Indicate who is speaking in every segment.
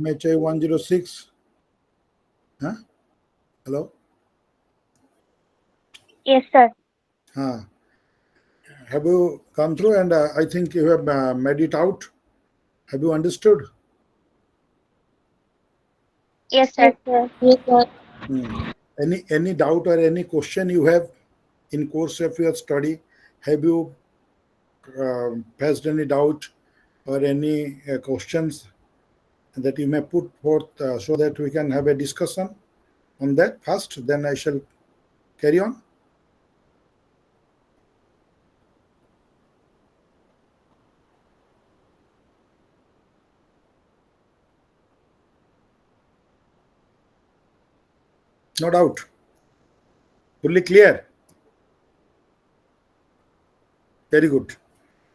Speaker 1: MHI-106. Huh? Hello?
Speaker 2: Yes, sir.
Speaker 1: Huh. Have you come through? And I think you have made it out. Have you understood?
Speaker 2: Yes,
Speaker 3: Yes,
Speaker 2: sir.
Speaker 3: sir.
Speaker 1: Hmm. Any doubt or any question you have in course of your study? Have you faced any doubt or any questions that you may put forth so that we can have a discussion on that first? Then I shall carry on. No doubt. Fully clear. Very good.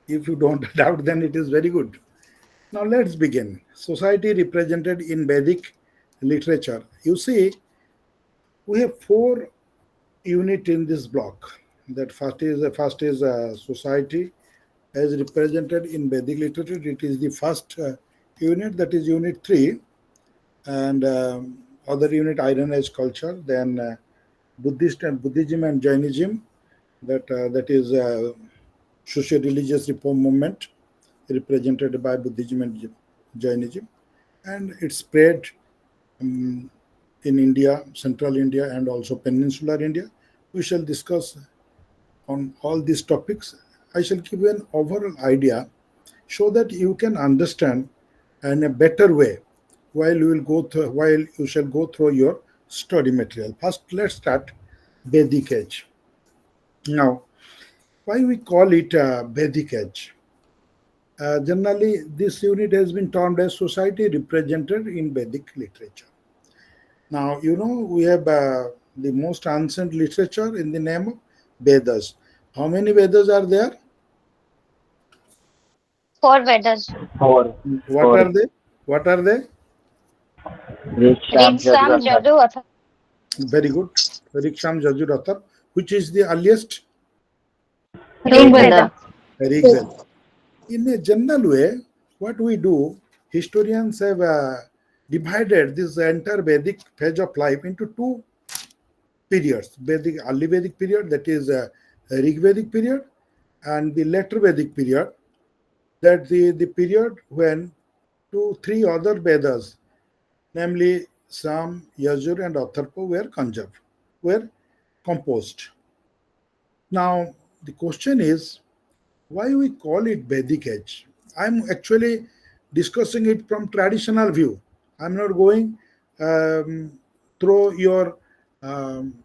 Speaker 1: If you don't doubt, then it is very good. Now let's begin. Society represented in Vedic literature. You see, we have four units in this block. That first is society as represented in Vedic literature. It is the first unit. That is unit 3, and other unit iron age culture. Then Buddhism and Jainism. That is socio-religious reform movement represented by Buddhism and Jainism, and it spread um, in India, Central India, and also Peninsular India. We shall discuss on all these topics. I shall give you an overall idea so that you can understand in a better way while you shall go through your study material. First, let's start Vedic age. Now, why we call it Vedic age? Generally, this unit has been termed as society represented in Vedic literature. Now, we have the most ancient literature in the name of Vedas. How many Vedas are there?
Speaker 2: Four Vedas.
Speaker 3: Four.
Speaker 1: What
Speaker 3: Four.
Speaker 1: are they? What are they?
Speaker 3: Risham
Speaker 2: Riksam,
Speaker 3: Jadavatar.
Speaker 2: Jadu, Atha.
Speaker 1: Very good. Riksham Jajuratar. Which is the earliest?
Speaker 2: Rig
Speaker 3: Rig
Speaker 2: Veda.
Speaker 3: Veda.
Speaker 1: Rig Veda. In a general way, what we do, historians have divided this entire Vedic phase of life into two periods: Vedic, early Vedic period, that is Rig Vedic period, and the later Vedic period, that the period when three other Vedas, namely Sam, Yajur, and Atharva, were composed. Now, the question is why we call it Vedic age. I'm actually discussing it from traditional view. I'm not going through your um,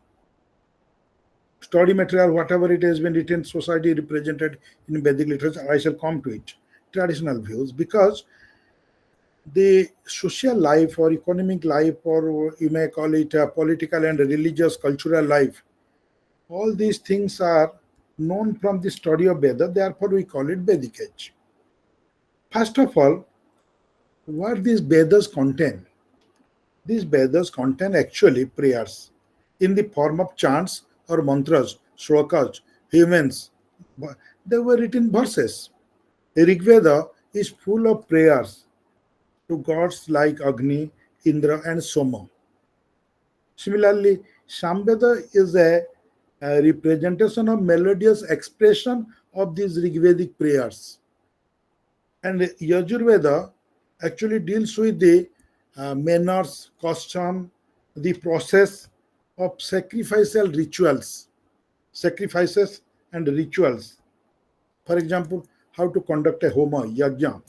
Speaker 1: study material, whatever it has been written, society represented in Vedic literature. I shall come to it. Traditional views, because the social life or economic life, or you may call it political and religious cultural life, all these things are known from the study of Veda, therefore we call it Vedic age. First of all, what these Vedas contain? These Vedas contain actually prayers in the form of chants or mantras, shlokas, hymns. They were written verses. Rig Veda is full of prayers to gods like Agni, Indra, and Soma. Similarly, Samveda is a representation of melodious expression of these Rigvedic prayers. And Yajurveda actually deals with the manners, custom, the process of sacrifices and rituals. For example, how to conduct a homa, yajna.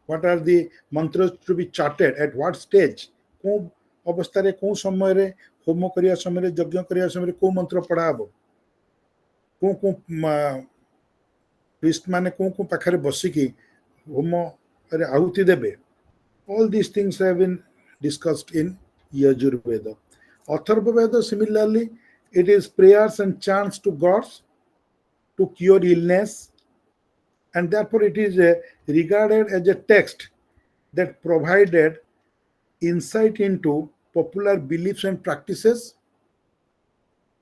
Speaker 1: What are the mantras to be charted at what stage? କୋଉ ଅବସ୍ଥାରେ କୋଉ ସମୟରେ ହୋମ କରିବା ସମୟରେ ଯଜ୍ଞ କରିବା ସମୟରେ କୋଉ ମନ୍ତ୍ର ପଢା ହେବ କୋଉ କୋଉ ପ୍ରିଷ୍ଟ ମାନେ କୋଉ ପାଖରେ ବସିକି ହୋମରେ ଆହୁତି ଦେବେ. All these things have been discussed in Yajurveda. Atharva Veda, similarly, it is prayers and chants to gods to cure illness, and therefore it is regarded as a text that provided insight into popular beliefs and practices.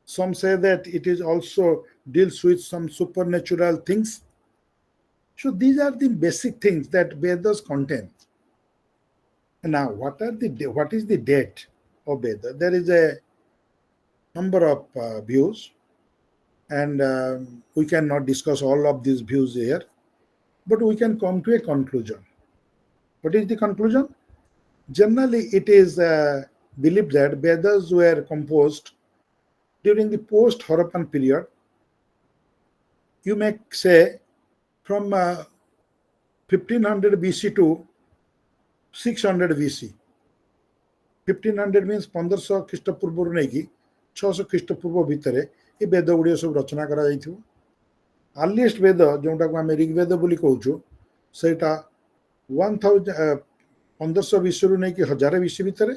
Speaker 1: Some say that it is also deals with some supernatural things. So these are the basic things that Vedas contain. Now, what is the date of Veda? There is a number of views, and we cannot discuss all of these views here, but we can come to a conclusion. What is the conclusion? Generally, it is believed that Vedas were composed during the post-Harappan period. You may say from 1500 BC to 600 BC. 1500 means 1500 ଖ୍ରୀଷ୍ଟପୂର୍ବରୁ ନେଇକି 600 ଖ୍ରୀଷ୍ଟପୂର୍ବ ଭିତରେ ଏ ବେଦ ଗୁଡ଼ିକ ସବୁ ରଚନା କରାଯାଇଥିବ। ଆର୍ଲିଏଷ୍ଟ ବେଦ ଯେଉଁଟାକୁ ଆମେ ଋଗ୍ବେଦ ବୋଲି କହୁଛୁ ସେଇଟା 1500 BCରୁ ନେଇକି 1000 BC ଭିତରେ,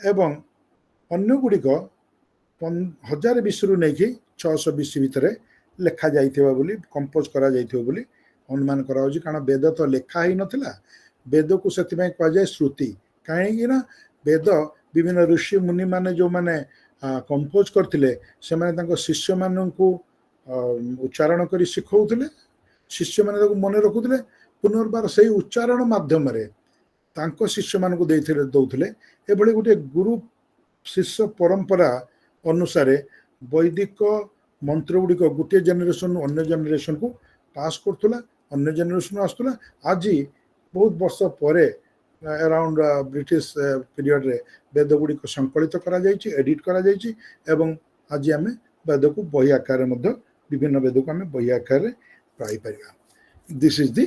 Speaker 1: ଏବଂ ଅନ୍ୟ ଗୁଡ଼ିକ 1000 BCରୁ ନେଇକି 600 BC ଭିତରେ ଲେଖା ଯାଇଥିବା ବୋଲି, କମ୍ପୋଜ କରାଯାଇଥିବ ବୋଲି ଅନୁମାନ କରାଯାଉଛି। କାରଣ ବେଦ ତ ଲେଖା ହେଇନଥିଲା, ବେଦକୁ ସେଥିପାଇଁ କୁହାଯାଏ ଶ୍ରୁତି। କାହିଁକି ନା ବେଦ ବିଭିନ୍ନ ଋଷି ମୁନି ମାନେ ଯେଉଁମାନେ କମ୍ପୋଜ କରିଥିଲେ ସେମାନେ ତାଙ୍କ ଶିଷ୍ୟମାନଙ୍କୁ ଉଚ୍ଚାରଣ କରି ଶିଖଉଥିଲେ, ଶିଷ୍ୟମାନେ ତାକୁ ମନେ ରଖୁଥିଲେ, ପୁନର୍ବାର ସେଇ ଉଚ୍ଚାରଣ ମାଧ୍ୟମରେ ତାଙ୍କ ଶିଷ୍ୟମାନଙ୍କୁ ଦଉଥିଲେ। ଏଭଳି ଗୋଟିଏ ଗୁରୁ ଶିଷ୍ୟ ପରମ୍ପରା ଅନୁସାରେ ବୈଦିକ ମନ୍ତ୍ର ଗୁଡ଼ିକ ଗୋଟିଏ ଜେନେରେସନରୁ ଅନ୍ୟ ଜେନେରେସନକୁ ପାସ୍ କରୁଥିଲା, ଅନ୍ୟ ଜେନେରେସନରୁ ଆସୁଥିଲା। ଆଜି ବହୁତ ବର୍ଷ ପରେ around British ପିରିୟଡ଼ରେ ବେଦ ଗୁଡ଼ିକ ସଂକଳିତ କରାଯାଇଛି, ଏଡିଟ୍ କରାଯାଇଛି, ଏବଂ ଆଜି ଆମେ ବେଦକୁ ବହି ଆକାରରେ ମଧ୍ୟ ବିଭିନ୍ନ ବେଦକୁ ଆମେ ବହି ଆକାରରେ ପାଇପାରିବା। This is the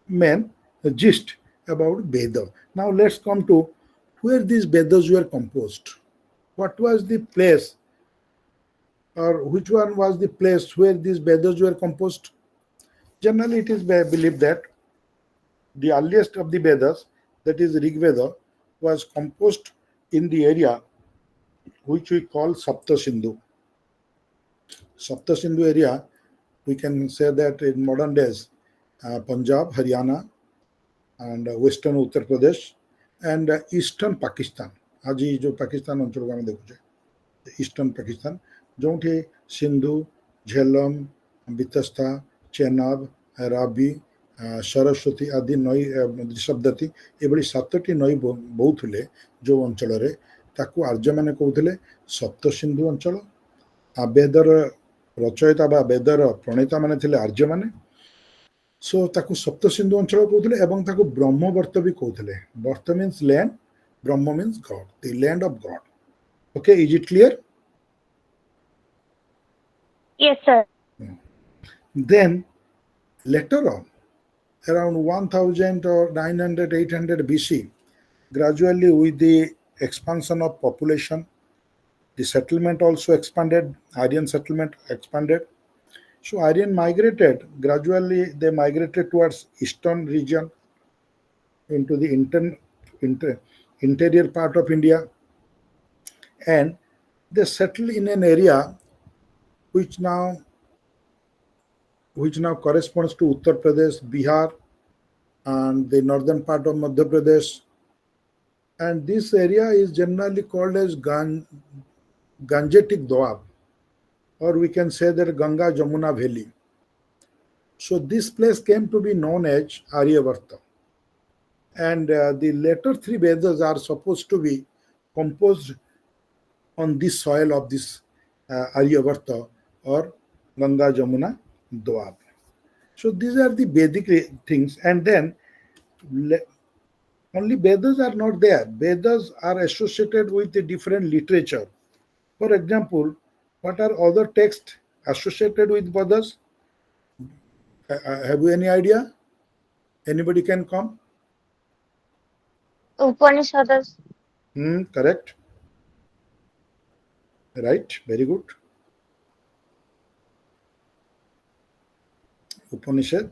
Speaker 1: main gist about Veda. Now let's come to where these Vedas were composed. What was the place, or which one was the place where these Vedas were composed? Generally, it is believed that the earliest of the Vedas, that is Rig Veda, was composed in the area which we call Sapta Sindhu. Sapta Sindhu area, we can say that in modern days, Punjab, Haryana, and western Uttar Pradesh, and eastern Pakistan. आज जो पाकिस्तान अंचल को आम देखुचे eastern Pakistan, जो सिंधु, झेलम, बितस्ता, चेनाब, राबी, सरस्वती आदि नई ऋषभदती एभली 7टी नई बोउथिले जो अंचल ताकू आर्य माने कहउथिले सप्त सिंधु अंचल। वेदर रचयिता बा वेदर प्रणेता माने थिले आर्य माने। सो ताकू सप्त सिंधु अंचल कहउथिले, एवं ताकू ब्रह्मवर्त भी कहउथिले। वर्त means land, Brahma means God, the land of God. Okay, is it clear?
Speaker 2: Yes, sir.
Speaker 1: Then later on, around 1000 or 900, 800 BC, gradually with the expansion of population, the settlement also expanded, Aryan settlement expanded. So Aryan migrated, gradually they migrated towards eastern region into the interior part of India, and they settled in an area which now corresponds to Uttar Pradesh, Bihar, and the northern part of Madhya Pradesh. And this area is generally called as Gangetic Doab, or we can say that Ganga Jamuna Valley. So this place came to be known as Aryavarta. And the later 3 Vedas are supposed to be composed on this soil of this Aryavarta or Ganga Jamuna Doab. So these are the Vedic things. And then only Vedas are not there. Vedas are associated with the different literature. For example, what are other texts associated with Vedas? Have you any idea? Anybody can come?
Speaker 2: Upanishads.
Speaker 1: Correct. Right. Very good. Upanishad.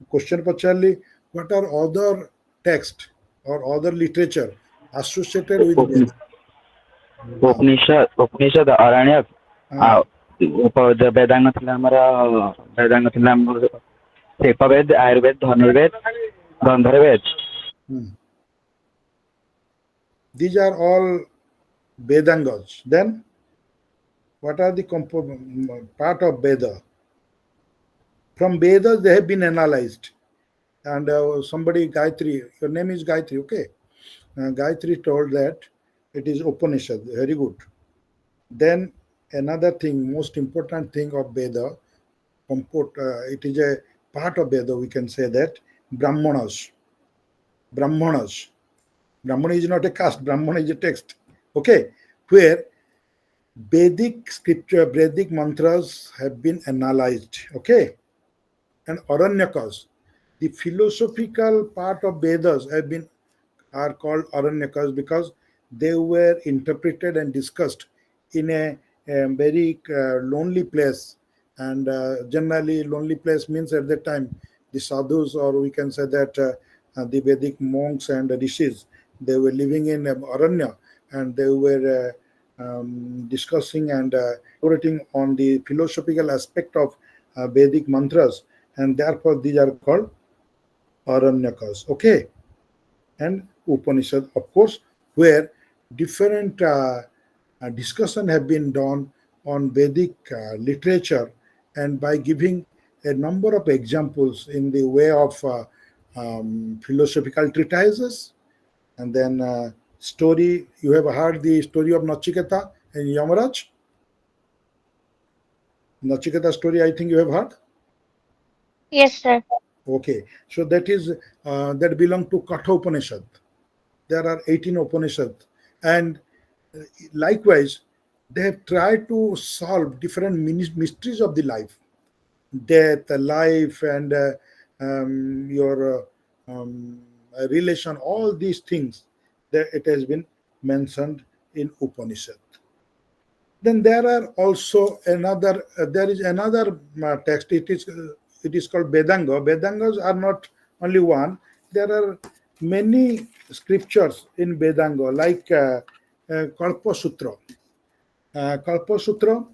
Speaker 1: Question pacharli, what are other texts or other literature associated with Vedas?
Speaker 3: उपनिषद अरण्यक वेदांग थिला हमरा वेदांग थिला सेपवेद आयुर्वेद धनुर्वेद गंधर्ववेद.
Speaker 1: These are all Vedangas. Then what are the part of Veda? From Vedas, they have been analyzed. And somebody, Gayatri, your name is Gayatri, okay? Gayatri told that it is Upanishad. Very good. Then another thing, most important thing of Veda, it is a part of Veda, we can say that, Brahmanas. Brahmanas. Brahmana is not a caste, Brahmana is a text. Okay? Where Vedic scripture, Vedic mantras have been analyzed. Okay? And Aranyakas. The philosophical part of Vedas are called Aranyakas because they were interpreted and discussed in a very lonely place. And generally, lonely place means at that time the sadhus, or we can say that the Vedic monks and rishis, they were living in Aranya, and they were discussing and elaborating on the philosophical aspect of Vedic mantras, and therefore these are called Aranyakas. Okay, and Upanishad, of course, where different discussion have been done on Vedic literature, and by giving a number of examples in the way of philosophical treatises, and then story. You have heard the story of Nachiketa and Yamaraj? Nachiketa story, I think you have heard.
Speaker 2: Yes, sir.
Speaker 1: Okay, so that belong to Katha Upanishad. There are 18 Upanishads, and likewise, they have tried to solve different mysteries of the life, death, life, and your relation. All these things that it has been mentioned in Upanishad. Then there are also another. There is another text. It is called Vedanga. Vedangas are not only one. There are many scriptures in Vedanga, like Kalpa Sutra. Kalpa Sutra,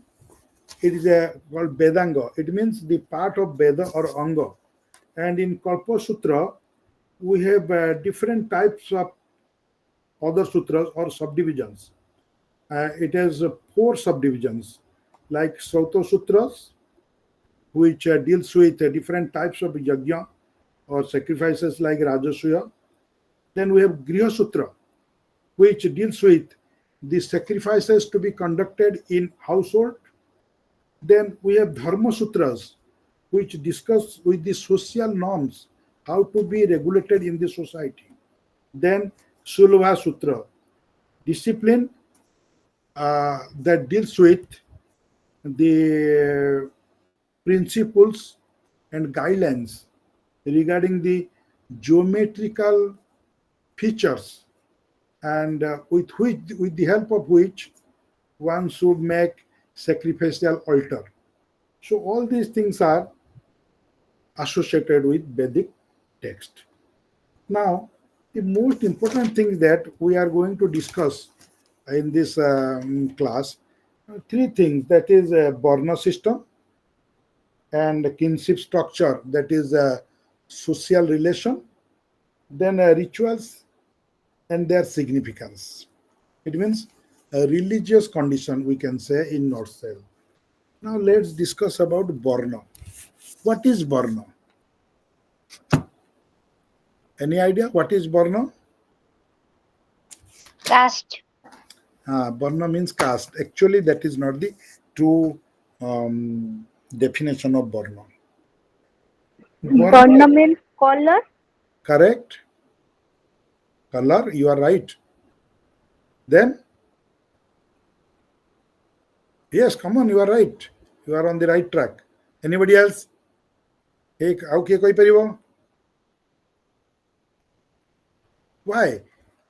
Speaker 1: it is called Vedanga. It means the part of Veda or Anga. And in Kalpa Sutra, we have different types of other sutras or subdivisions. It has 4 subdivisions, like Srauta Sutras, which deals with different types of yajna or sacrifices like Rajasuya. Then we have Griha Sutra, which deals with the sacrifices to be conducted in household. Then we have Dharma Sutras, which discuss with the social norms, how to be regulated in the society. Then Sulva Sutra, discipline that deals with the principles and guidelines regarding the geometrical features, and with the help of which one should make sacrificial altar. So all these things are associated with Vedic text. Now, the most important thing that we are going to discuss in this class, 3 things, that is a Varna system and kinship structure, that is a social relation, then rituals and their significance. It means a religious condition, we can say, in North Cell. Now let's discuss about Varna. What is Varna? Any idea what is Varna?
Speaker 2: Caste.
Speaker 1: Varna means caste. Actually, that is not the true definition of Varna.
Speaker 2: Varna means color.
Speaker 1: Correct. Color, you are right. Then? Yes, come on, you are right. You are on the right track. Anybody else? Why?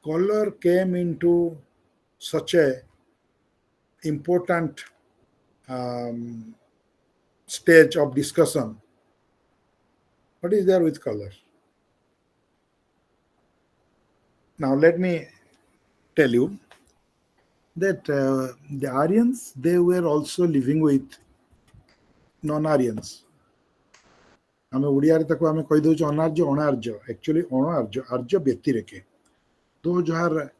Speaker 1: Color came into such a important stage of discussion. What is there with color? Now let me tell you that the Aryans, they were also living with non-Aryans. ଆମେ ଓଡ଼ିଆରେ ତାକୁ ଆମେ କହିଦେଉଛୁ ଅନାର୍ଯ୍ୟ ଅଣାର୍ଯ୍ୟ, actually ଅଣାର୍ଯ୍ୟ, Arya ବ୍ୟତିରେକେ. Those are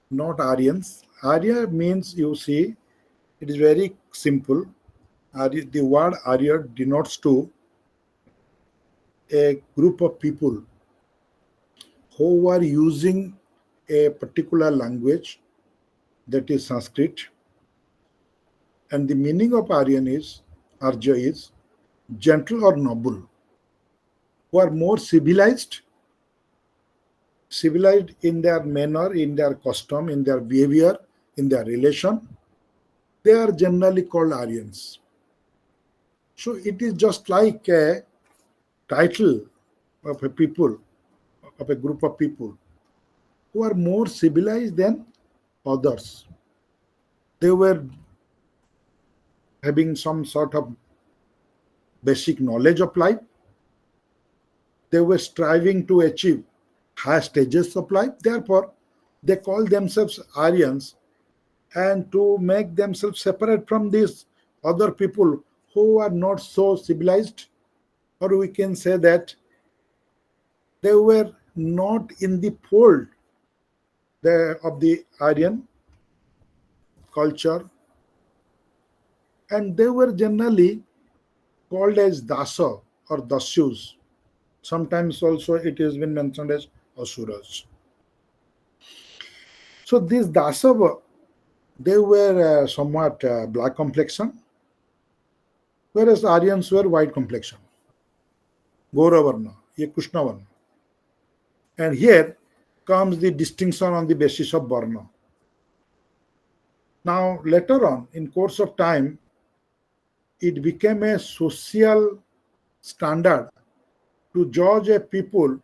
Speaker 1: not Aryans. Arya means, you see, it is very simple. The word Arya denotes to a group of people who were using a particular language, that is Sanskrit, and the meaning of Arya is gentle or noble, who are more civilized in their manner, in their custom, in their behavior, in their relation. They are generally called Aryans. So it is just like a title of a people, of a group of people who are more civilized than others. They were having some sort of basic knowledge of life. They were striving to achieve high stages of life. Therefore, they call themselves Aryans, and to make themselves separate from these other people who are not so civilized, or we can say that they were not in the fold of the Aryan culture, and they were generally called as Dasa or Dasyus. Sometimes also it has been mentioned as Asuras. So these Dasa, they were somewhat black complexion, whereas Aryans were white complexion. Gauravarna, ye Krishnavarna. And here comes the distinction on the basis of Varna. Now, later on, in course of time, it became a social standard to judge a people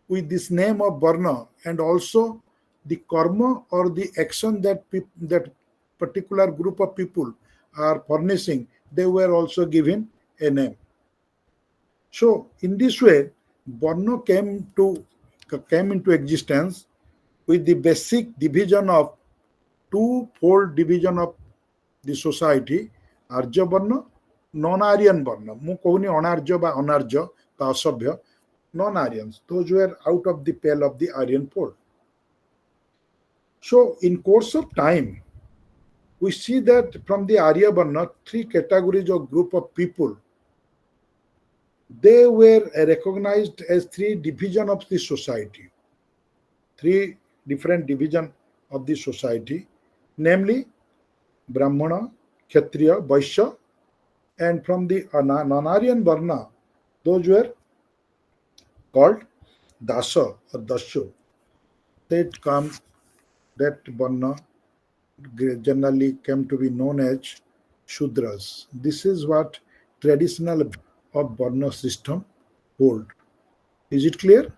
Speaker 1: with this name of Varna, and also the karma or the action that that particular group of people are furnishing, they were also given a name. So, in this way, Varna came into existence with the basic division of two-fold division of the society, Arya Varna, non-Aryan Varna. ମୁଁ କହୁନି ଅନାର୍ଯ୍ୟ ବା ଅନାର୍ଯ୍ୟ ବା ଅସଭ୍ୟ, non-Aryans, those were out of the pale of the Aryan fold. So, in course of time, we see that from the Arya Varna, three categories of group of people, they were recognized as three divisions of the society. Three different divisions of the society, namely Brahmana, Kshatriya, Vaishya, and from the non-Aryan Varna, those were called Dasa or Dasyu. That Varna generally came to be known as Shudras. This is what traditional of Varna system hold. Is it clear?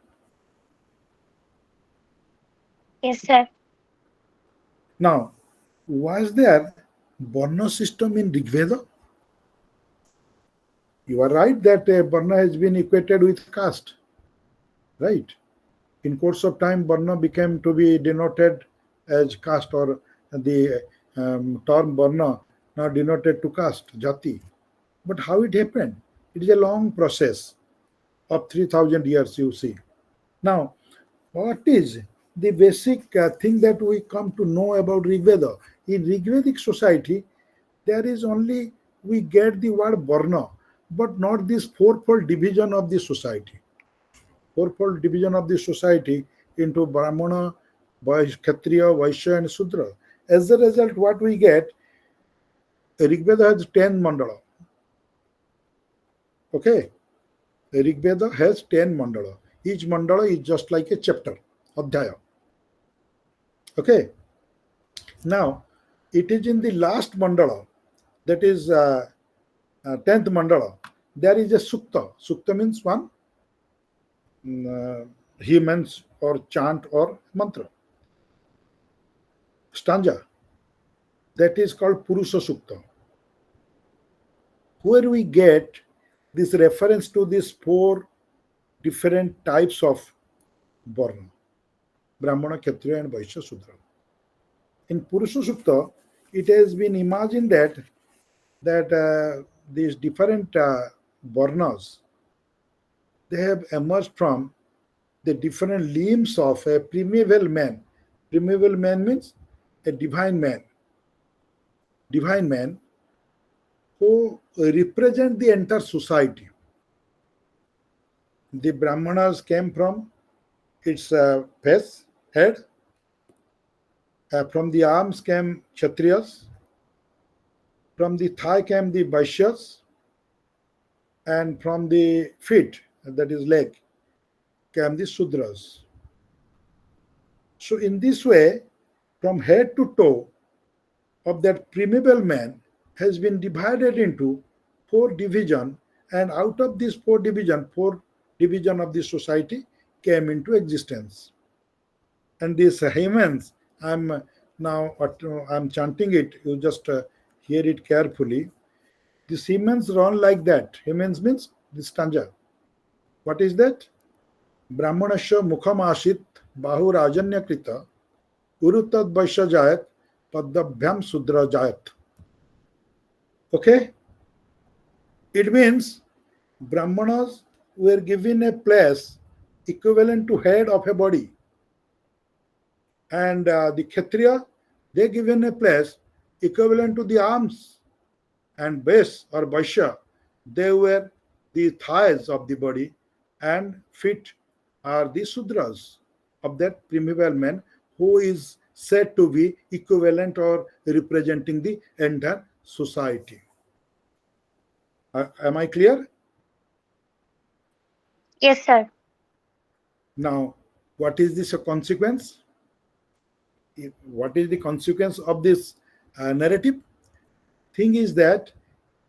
Speaker 2: Yes, sir.
Speaker 1: Now, was there Varna system in Rig Veda? You are right that Varna has been equated with caste, right? In course of time, Varna became to be denoted as caste, or the term Varna now denoted to caste, Jati. But how it happened? It is a long process of 3,000 years, you see. Now, what is the basic thing that we come to know about Rig Veda? In Rig Vedic society, there is only, we get the word Varna, but not this fourfold division of the society. Fourfold division of the society into Brahmana, Kshatriya, Vaishya, and Sudra. As a result, what we get, Rig Veda has 10 mandala. Okay? Rig Veda has 10 mandala. Each mandala is just like a chapter, adhyaya. Okay? Now, it is in the last mandala, that is 10th mandala, there is a sukta. Sukta means one hymns or chant or mantra, stanza. That is called Purusha Sukta, where we get this reference to these four different types of Varna: Brahmana, Kshatriya, and Vaishya, Sudra. In Purusha Sukta, it has been imagined that these different Varnas, they have emerged from the different limbs of a primeval man. Primeval man means a divine man. Divine man who represent the entire society. The Brahmanas came from its face, head. From the arms came Kshatriyas. From the thigh came the Vaishyas. And from the feet, that is leg, came the Sudras. So in this way, from head to toe of that primeval man has been divided into four divisions, and out of these four division of the society came into existence. And these humans, I'm chanting it. You just hear it carefully. These humans run like that. Humans means this stanza. What is that? Brahmanasya mukham ashit bahurajanya krita urutad vaishya jayat padabhyam sudra jayat. Okay? It means Brahmanas were given a place equivalent to head of a body. And the Kshatriya, they given a place equivalent to the arms. And base or Vaishya, they were the thighs of the body, and feet are the Sudras of that primeval man who is said to be equivalent or representing the entire society. Am I clear?
Speaker 2: Yes, sir.
Speaker 1: Now, what is this a consequence? What is the consequence of this narrative? Thing is that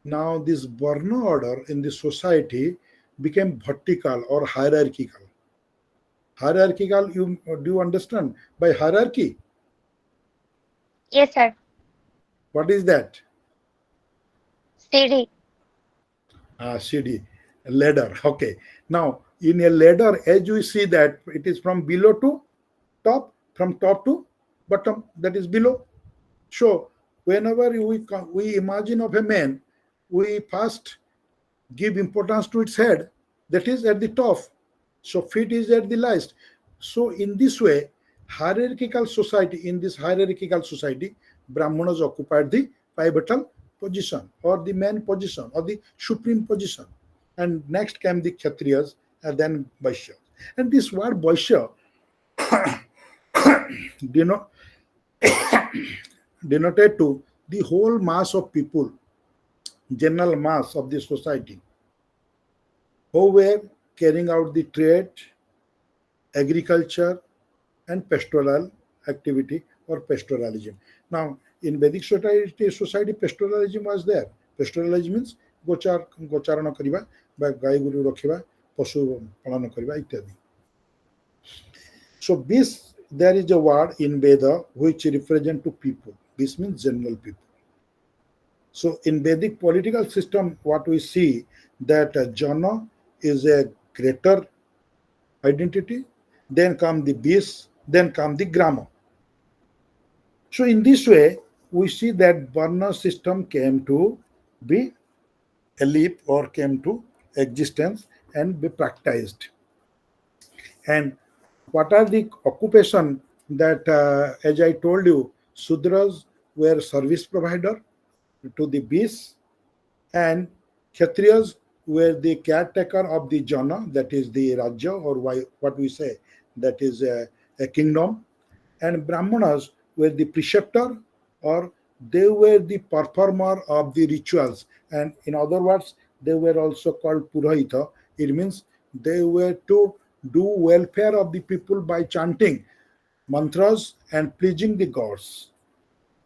Speaker 1: now this Varna order in the society became vertical or hierarchical. Hierarchical, do you understand? By hierarchy,
Speaker 2: Yes, sir.
Speaker 1: what is that?
Speaker 2: CD.
Speaker 1: CD, ladder. Okay. Now, in a ladder, as you see that it is from below to top, from top to bottom, that is below. So, whenever we imagine of a man, we first give importance to its head, that is at the top. So, feet is at the last. So, in this way, in this hierarchical society, Brahmanas occupied the pivotal position or the main position or the supreme position. And next came the Kshatriyas and then Vaishya. And this word Vaishya denoted to the whole mass of people, general mass of the society, who were carrying out the trade, agriculture, and pastoral activity or pastoralism. Now, in Vedic society, pastoralism was there. Pastoralism means ଗୋଚାରଣ କରିବା ବା ଗାଈ ଗୋରୁ ରଖିବା, ପଶୁ ପାଳନ କରିବା ଇତ୍ୟାଦି. So this, there is a word in Veda which represent to people. This means general people. So in Vedic political system, what we see that Jana is a greater identity, then come the bis, then come the Grama. So in this way, we see that Varna system came to be a leap or came to existence and be practiced. And what are the occupation that, as I told you, Sudras were service provider to the beasts, and Kshatriyas were the caretaker of the Jana, that is the Rajya, or what we say, that is a kingdom, and Brahmanas were the preceptor, or they were the performer of the rituals, and in other words, they were also called Purohita. It means they were to do welfare of the people by chanting mantras and pleasing the gods.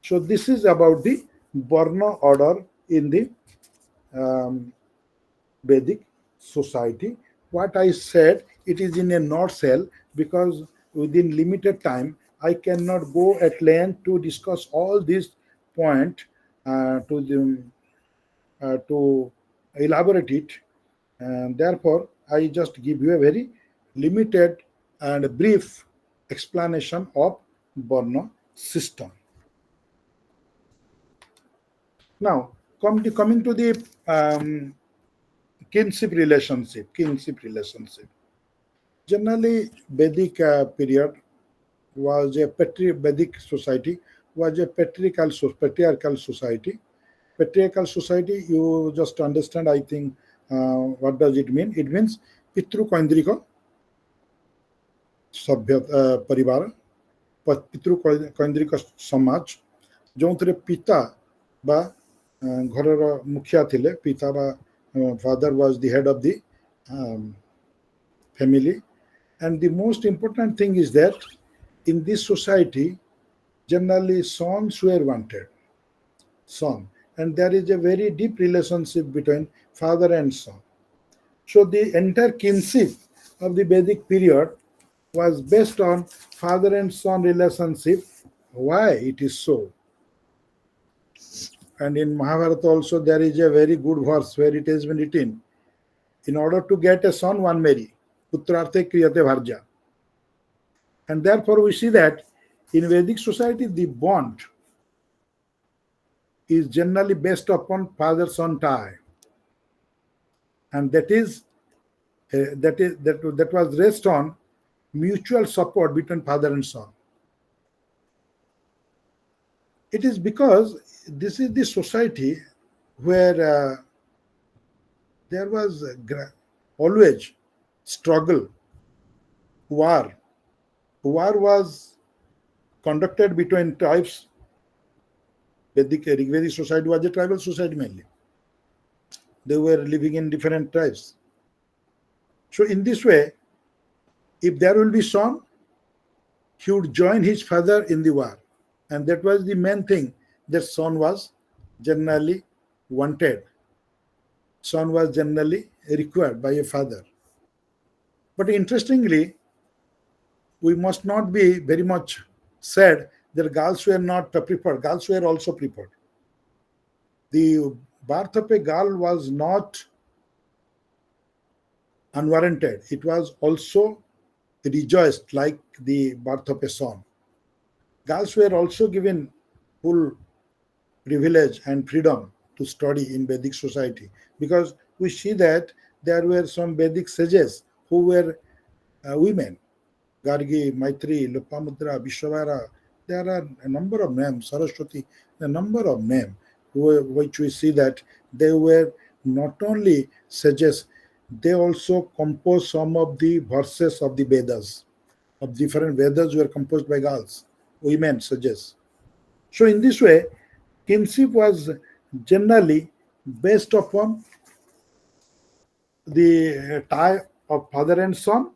Speaker 1: So this is about the Varna order in the Vedic society. What I said, it is in a nutshell, because within limited time I cannot go at length to discuss all these points to elaborate it, and therefore I just give you a very limited and brief explanation of Varna system. Now, coming to the kinship relationship. Generally, Vedic period was a Vedic society was a patriarchal society. Patriarchal society, you just understand, I think, what does it mean? It means ପିତୃକୈନ୍ଦ୍ରିକ ସଭ୍ୟ ପରିବାର, ପିତୃକୈନ୍ଦ୍ରିକ ସମାଜ, ଯେଉଁଥିରେ ପିତା ବା ଘରର ମୁଖିଆ ଥିଲେ, ପିତା ବା father was the head of the family. And the most important thing is that in this society, generally sons were wanted. Son. And there is a very deep relationship between father and son. So the entire kinship of the Vedic period was based on father and son relationship. Why it is so? And in Mahabharata also there is a very good verse where it has been written, in order to get a son, one marry. Putrarte kriyate bharja. And therefore we see that in Vedic society the bond is generally based upon father-son tie. And that was based on mutual support between father and son. It is because this is the society where there was always struggle, war. War was conducted between tribes. Vedic society was a tribal society mainly. They were living in different tribes. So in this way, if there will be son, he would join his father in the war. And that was the main thing, that son was generally wanted. Son was generally required by a father. But interestingly, we must not be very much sad that girls were not preferred. Girls were also preferred. The birth of a girl was not unwarranted. It was also rejoiced like the birth of a son. Girls were also given full privilege and freedom to study in Vedic society, because we see that there were some Vedic sages who were women. Gargi, Maitri, Lopamudra, Vishwavara, there are a number of names, Saraswati, a number of names, which we see that they were not only sages, they also composed some of the verses of the Vedas. Of different Vedas were composed by girls, women, sages. So in this way, kinship was generally based upon the tie of father and son,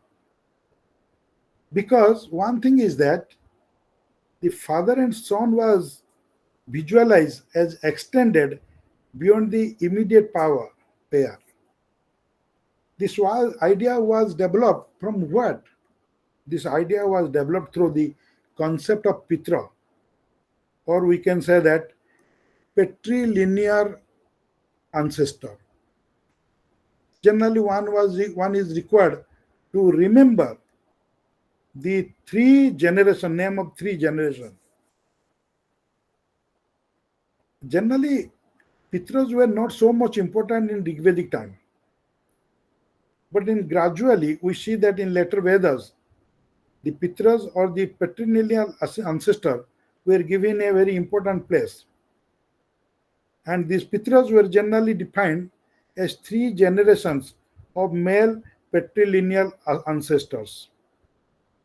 Speaker 1: because one thing is that the father and son was visualized as extended beyond the immediate power pair. This idea was developed from what? This idea was developed through the concept of Pitra, or we can say that patrilineal ancestor. Generally, one is required to remember the name of three generations. Generally, Pitras were not so much important in Rigvedic time. But gradually, we see that in later Vedas, the Pitras or the patrilineal ancestor were given a very important place. And these Pitras were generally defined as three generations of male patrilineal ancestors.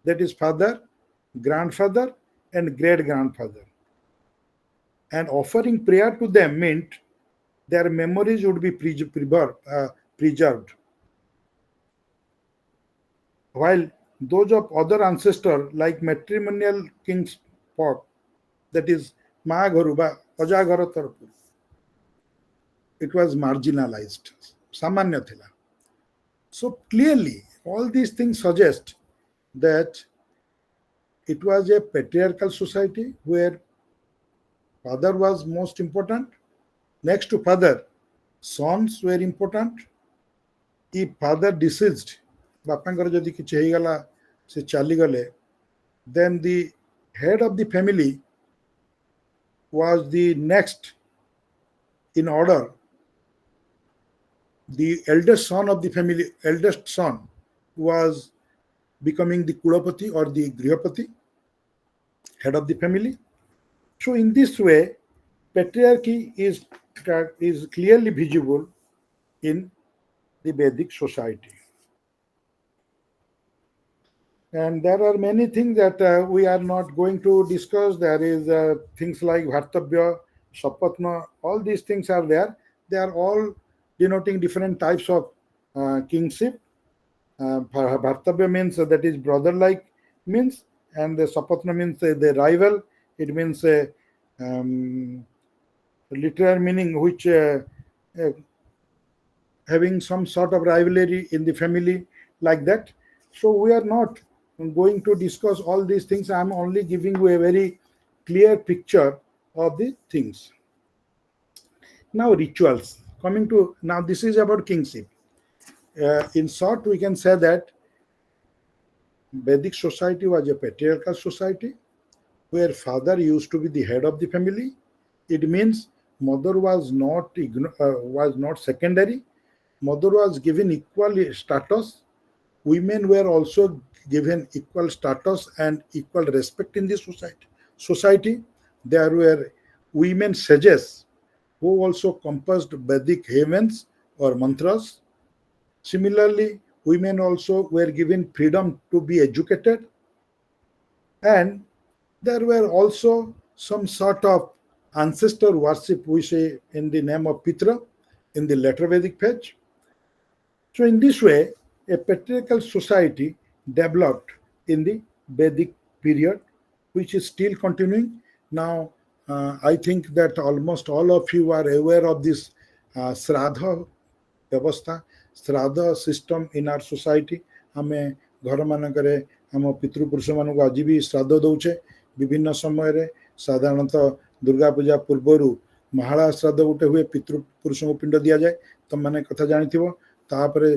Speaker 1: That is father, grandfather, and great-grandfather. And offering prayer to them meant their memories would be preserved. While those of other ancestors, like matrimonial king's pot, that is Ma Gharuba, Ajagara Tarpu, it was marginalized. Samanya thila. So clearly, all these things suggest that it was a patriarchal society where father was most important. Next to father, sons were important. If father deceased, ବାପାଙ୍କର ଯଦି କିଛି ହେଇଗଲା, ସେ ଚାଲିଗଲେ, then the head of the family was the next in order. The eldest son of the family, eldest son, was becoming the Kulapati or the Grihapati, head of the family. So in this way, patriarchy is clearly visible in the Vedic society. And there are many things that we are not going to discuss. There is things like Bhartavya, Sapatna, all these things are there. They are all denoting different types of kingship. Bhartavya means that is brother-like means, and the Sapatna means the rival. It means um, literal meaning which uh, having some sort of rivalry in the family, like that. So we are not going to discuss all these things. I'm only giving you a very clear picture of the things. Now rituals. Coming to now, this is about kingship. In short, we can say that Vedic society was a patriarchal society where father used to be the head of the family. It means mother was not secondary. Mother was given equal status. Women were also given equal status and equal respect in the society. There were women sages who also composed Vedic hymns or mantras. Similarly, women also were given freedom to be educated, and there were also some sort of ancestor worship, we say, in the name of Pitra in the later Vedic page. So, in this way, a patriarchal society developed in the Vedic period, which is still continuing. Now, I think that almost all of you are aware of this Sradha Vyavastha, Sradha system in our society. ଆମେ ଘରମାନଙ୍କରେ ଆମ ପିତୃପୁରୁଷମାନଙ୍କୁ ଆଜି ବି ଶ୍ରାଦ୍ଧ ଦଉଛେ ବିଭିନ୍ନ ସମୟରେ। ସାଧାରଣତଃ ଦୁର୍ଗା ପୂଜା ପୂର୍ବରୁ ମହାଳୟା ଶ୍ରାଦ୍ଧ ଗୋଟେ ହୁଏ, ପିତୃପୁରୁଷଙ୍କୁ ପିଣ୍ଡ ଦିଆଯାଏ, ତମମାନେ କଥା ଜାଣିଥିବ। ତାପରେ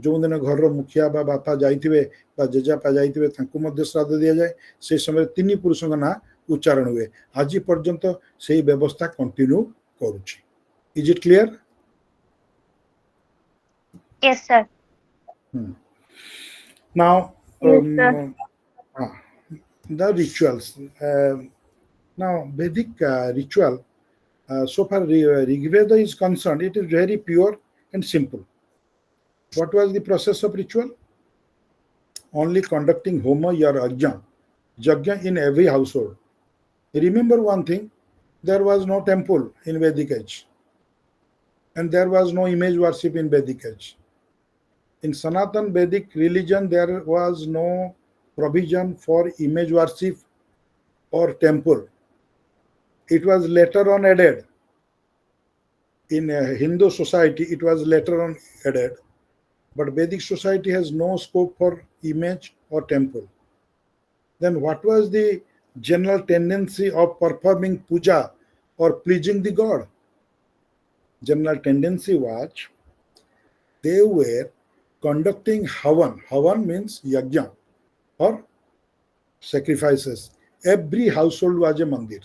Speaker 1: ଯେଉଁଦିନ ଘରର ମୁଖିଆ ବା ବାପା ଯାଇଥିବେ ବା ଜେଜେବାପା ଯାଇଥିବେ ତାଙ୍କୁ ମଧ୍ୟ ଶ୍ରାଦ୍ଧ ଦିଆଯାଏ। ସେ ସମୟରେ ତିନି ପୁରୁଷଙ୍କ ନାଁ ଉଚ୍ଚାରଣ ହୁଏ। ଆଜି ପର୍ଯ୍ୟନ୍ତ ସେଇ ବ୍ୟବସ୍ଥା କଣ୍ଟିନ୍ୟୁ କରୁଛି। Is it clear?
Speaker 2: Yes, sir.
Speaker 1: Now,
Speaker 2: Yes, sir.
Speaker 1: the rituals. Now, Vedic ritual, so far Rig Veda is concerned, it is very pure and simple. What was the process of ritual? Only conducting Homa or Yajna in every household. Remember one thing, there was no temple in Vedic age, and there was no image worship in Vedic age. In Sanatan Vedic religion, there was no provision for image worship or temple. It was later on added. In Hindu society, it was later on added. But Vedic society has no scope for image or temple. Then what was the general tendency of performing puja or pleasing the god? General tendency was they were conducting Havan. Havan means yajna or sacrifices. Every household was a mandir.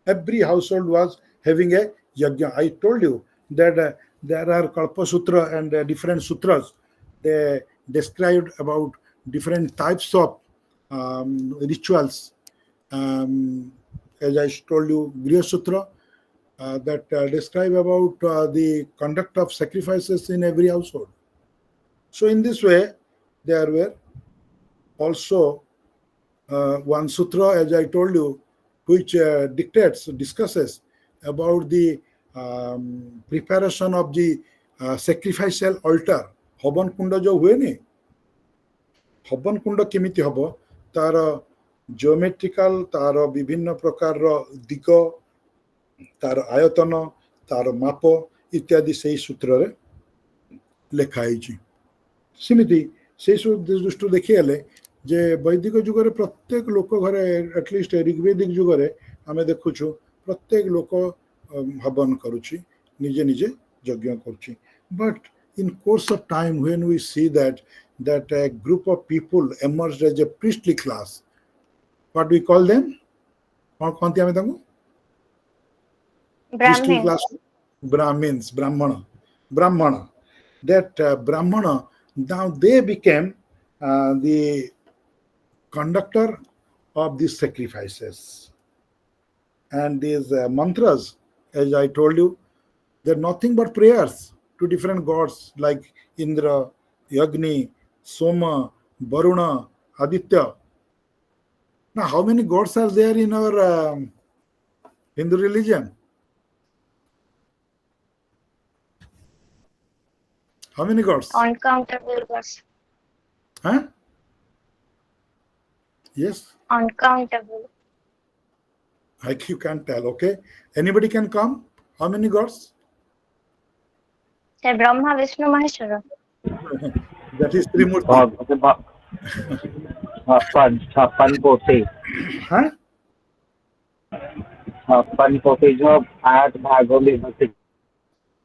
Speaker 1: Every household was having a yajna. I told you that there are Kalpa Sutra and different sutras. They described about different types of rituals. As I told you, Griha Sutra that describe about the conduct of sacrifices in every household. So in this way, there were also one sutra, as I told you, which discusses about the preparation of the sacrificial altar. Havan kunda jo hueni, Havan kunda kemiti habo, tar geometrical, tar bibhinna prakarra diga, tar ayatana, tar mapo ityadi sei sutrare ଲେଖା ହେଇଛି। ସେମିତି ସେଇ ସବୁ ଦୃଷ୍ଟିରୁ ଦେଖିଗଲେ ଯେ ବୈଦିକ ଯୁଗରେ ପ୍ରତ୍ୟେକ ଲୋକ ଘରେ, ଆଟଲିଷ୍ଟ ଋଗ୍ବେଦିକ ଯୁଗରେ ଆମେ ଦେଖୁଛୁ ପ୍ରତ୍ୟେକ ଲୋକ ହବନ କରୁଛି, ନିଜେ ନିଜେ ଯଜ୍ଞ କରୁଛି। But in course of time, when we see that a group of people emerged as a priestly class, what we call them? କଣ କହନ୍ତି ଆମେ ତାଙ୍କୁ? Priestly class, Brahmins, Brahmana. That Brahmana, now they became the conductor of these sacrifices. And these mantras, as I told you, they're nothing but prayers to different gods like Indra, Yagni, Soma, Varuna, Aditya. Now, how many gods are there in our Hindu religion? How many gods?
Speaker 2: Uncountable gods.
Speaker 1: Huh? Yes,
Speaker 2: Uncountable.
Speaker 1: like you can't tell. Okay, anybody can come. How many gods?
Speaker 2: Say Brahma, Vishnu, Maheshwara.
Speaker 1: That is Trimurti.
Speaker 3: छप्पन कोटि
Speaker 1: Huh?
Speaker 3: 56 कोटि जो 8 भागों में विभक्त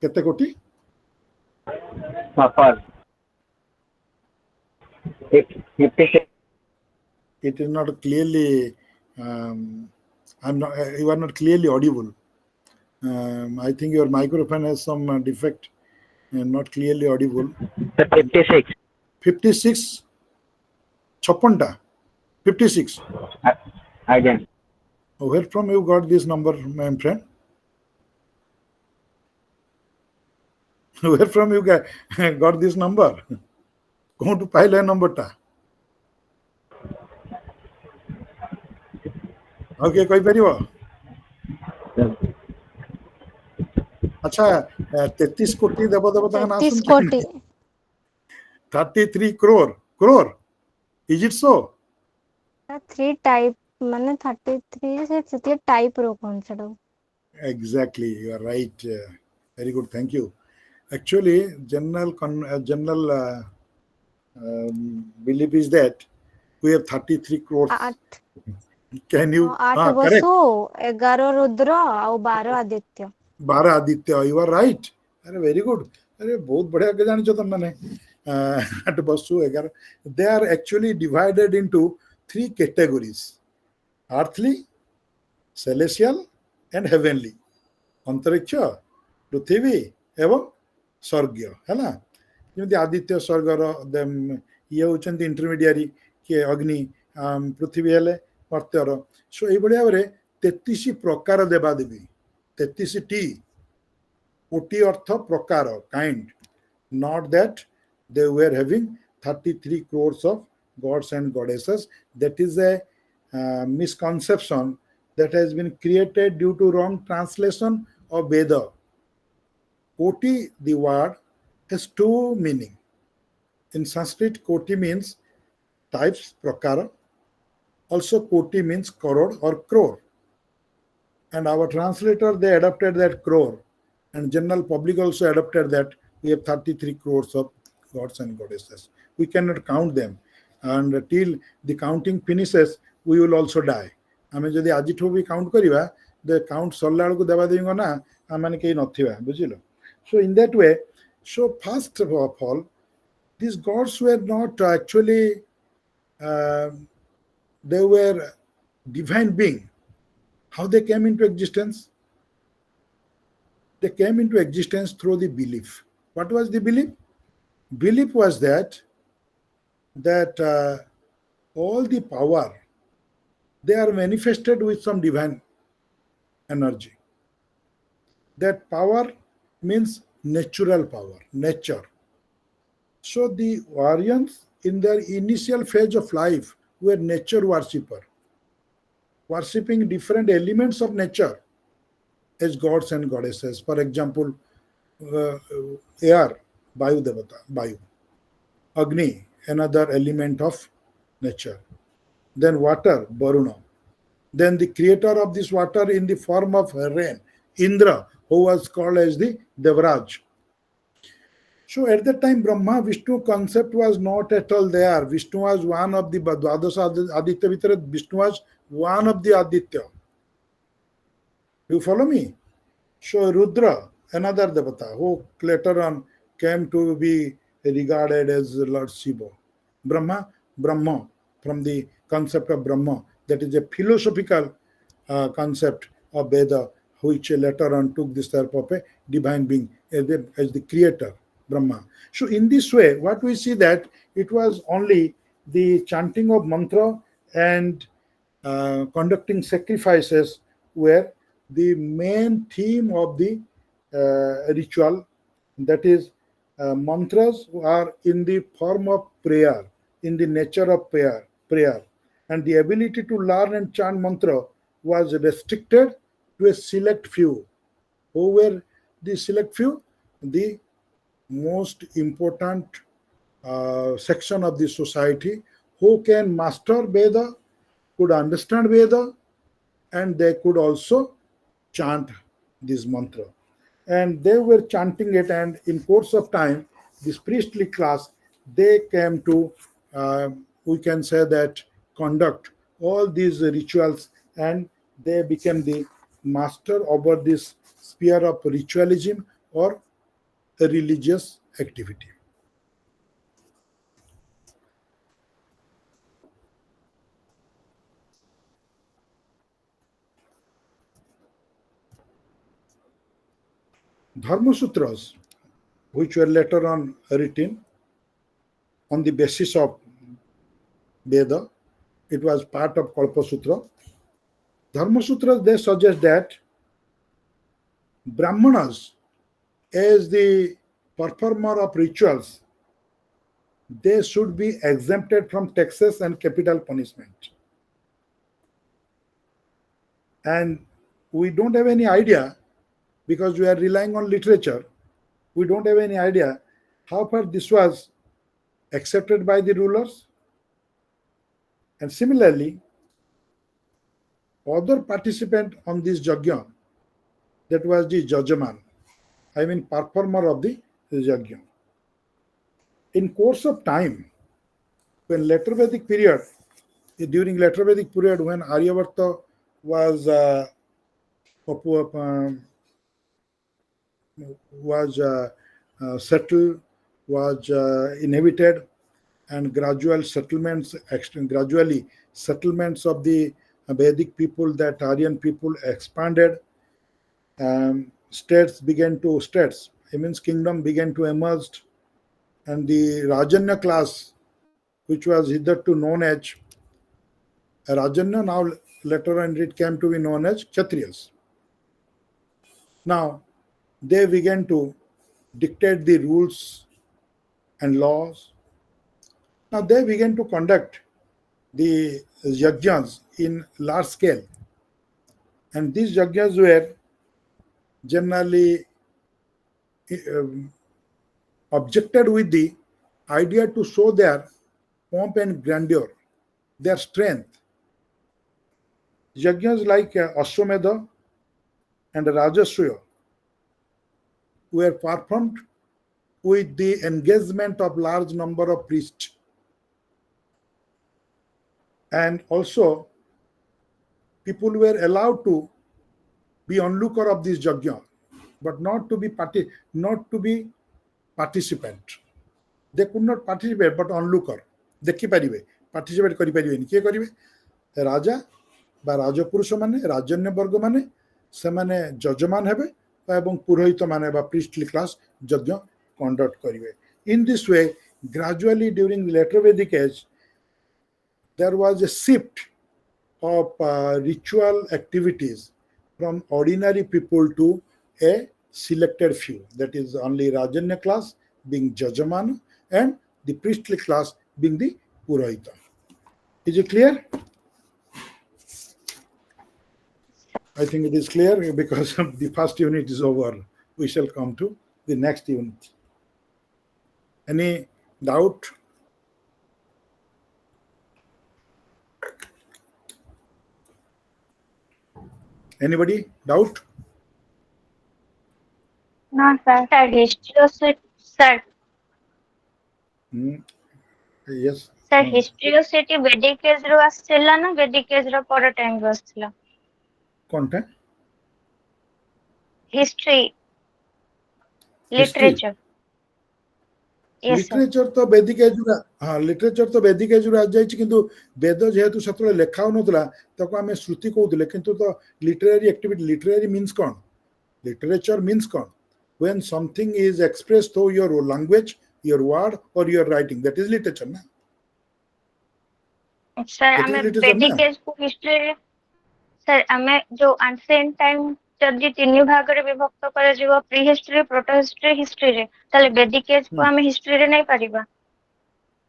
Speaker 1: Kete koti?
Speaker 3: 56 56
Speaker 1: It is not clearly. I'm not. You are not clearly audible. I think your microphone has some defect and not clearly audible.
Speaker 3: 56
Speaker 1: 56. Chapanda. 56.
Speaker 3: again
Speaker 1: Where from you got this number, my friend? Where from you got this number? Go to pile number ta. Okay, କହିପାରିବ? ଆଚ୍ଛା 33 କୋଟି ଦେବଦେବତାଙ୍କ ନାଁ
Speaker 4: 33
Speaker 1: ଶୁଣିଛ?
Speaker 4: କୋଟି
Speaker 1: 33 crore. Is it so?
Speaker 4: 3 type माने 33 से सेते type रो कोन छडो
Speaker 1: Exactly, you are right. Very good, thank you. Actually, general belief is that we have 33 crores.
Speaker 4: 8
Speaker 1: Can you?
Speaker 4: 8
Speaker 1: Correct.
Speaker 4: वसु 11 रुद्र और 12 Aditya
Speaker 1: 12 Aditya, you are right. Very good. बहुत बढ़िया के जानिଛ तुम माने 8 Basu 11. They are actually divided into 3 categories: earthly, celestial, and heavenly. अंतरिक्ष, पृथ्वी एवं स्वर्गीय है ना. ଯେମିତି ଆଦିତ୍ୟ ସ୍ୱର୍ଗର ଇଏ ହଉଛନ୍ତି ଇଣ୍ଟରମିଡିଆରୀ କିଏ ଅଗ୍ନି, ପୃଥିବୀ ହେଲେ ମର୍ତ୍ତ୍ୟର. ସୋ ଏଇଭଳି ଭାବରେ 33 ପ୍ରକାର ଦେବାଦେବୀ, 33ଟି. କୋଟି ଅର୍ଥ ପ୍ରକାର, kind. Not that they were having 33 crores of gods and goddesses. That is a misconception that has been created due to wrong translation of Veda. Koti, the word, has 2 meaning. In Sanskrit, koti means types, prakara. Also, koti means crore or crore. And our translator, they adopted that crore. And general public also adopted that we have 33 crores of gods and goddesses. We cannot count them. And till the counting finishes, we will also die. ଆମେ ଯଦି ଆଜିଠୁ ବି count କରିବା, the count ସରିଲା ବେଳକୁ ଦେବାଦେବୀଙ୍କ ନାଁ ଆମମାନେ କେହି ନଥିବା, ବୁଝିଲ? So in that way, so first of all, these gods were not actually, they were divine being. How they came into existence? They came into existence through the belief. What was the belief? Belief was that all the power, they are manifested with some divine energy. That power means natural power, nature. So the Aryans in their initial phase of life were nature worshipper, worshipping different elements of nature as gods and goddesses. For example, air, Vayu Devata, Vayu. Agni, another element of nature. Then water, Varuna. Then the creator of this water in the form of rain, Indra, who was called as the Devraj. So at that time, Brahma Vishnu concept was not at all there. Vishnu was one of the Dwadasa Aditya Vitara. Vishnu was one of the Aditya. You follow me? So Rudra, another Devata, who later on came to be regarded as Lord Shiva. Brahma, from the concept of Brahma, that is a philosophical concept of Veda, which later on took the shape of a divine being as the creator, Brahma. So in this way, what we see that it was only the chanting of mantra and conducting sacrifices were the main theme of the ritual. That is, mantras are in the form of prayer, in the nature of prayer, prayer, and the ability to learn and chant mantra was restricted to a select few. Who were the select few? The most important section of the society who can master Veda, could understand Veda, and they could also chant this mantra. And they were chanting it, and in course of time, this priestly class, they came to, we can say that, conduct all these rituals, and they became the master over this sphere of ritualism or a religious activity. Dharma Sutras, which were later on written on the basis of Veda, it was part of Kalpa Sutra. Dharma Sutras, they suggest that Brahmanas, as the performer of rituals, they should be exempted from taxes and capital punishment. And we don't have any idea, because we are relying on literature, we don't have any idea how far this was accepted by the rulers. And similarly, other participant on this yajna, that was the jajaman, I mean performer of the yajna. In course of time, when later Vedic period, during later Vedic period, when Aryabharta was settled, was inhabited, and gradually settlements of the Vedic people, that Aryan people, expanded. States, I mean kingdom, began to emerge, and the Rajanya class, which was hitherto known as Rajanya, now later on it came to be known as Kshatriyas. Now they began to dictate the rules and laws. Now they began to conduct the yajnas in large scale, and these yajnas were generally objected with the idea to show their pomp and grandeur, their strength. Yajnas like Ashwamedha and Rajasuya were performed with the engagement of large number of priests, and also people were allowed to be onlooker of this yajna, but not to be participant. They could not participate, but onlooker. देखि पारिबे, participate करि पारिबेनि। के करिवे? राजा बा राजपुरुष माने, राजन्य वर्ग माने, सेमाने जजमान हेबे एवं पुरोहित माने बा priestly class यज्ञ conduct करिवे. In this way, gradually during later Vedic age, there was a shift of ritual activities from ordinary people to a selected few, that is only Rajanya class being Jajamana and the priestly class being the Purohita. Is it clear? I think it is clear, because the first unit is over. We shall come to the next unit. Any doubt? Anybody? Doubt?
Speaker 2: No, sir. Sir, history, sir.
Speaker 1: Yes.
Speaker 2: Sir, historicity Vedic age ru asthila na Vedic age ru pora time ru asthila?
Speaker 1: Content?
Speaker 2: History.
Speaker 1: History.
Speaker 2: Literature. Yes, sir.
Speaker 1: Literature तो वैदिक as हाँ literature तो वैदिक as आज जाइछि किंतु वेद जेहेतु सतले लेखा होनतला ताको आमे श्रुति कहउतले किंतु तो literary activity literary means cone literature means cone when something is expressed through your language, your word or your writing, that is literature na.
Speaker 2: Sir, हमें Vedic age को history sir हमें जो ancient time जदि तीन भाग रे विभक्त करे जीव pre history proto history history रे ताले Vedic age को हमें हिस्ट्री रे नहीं परिबा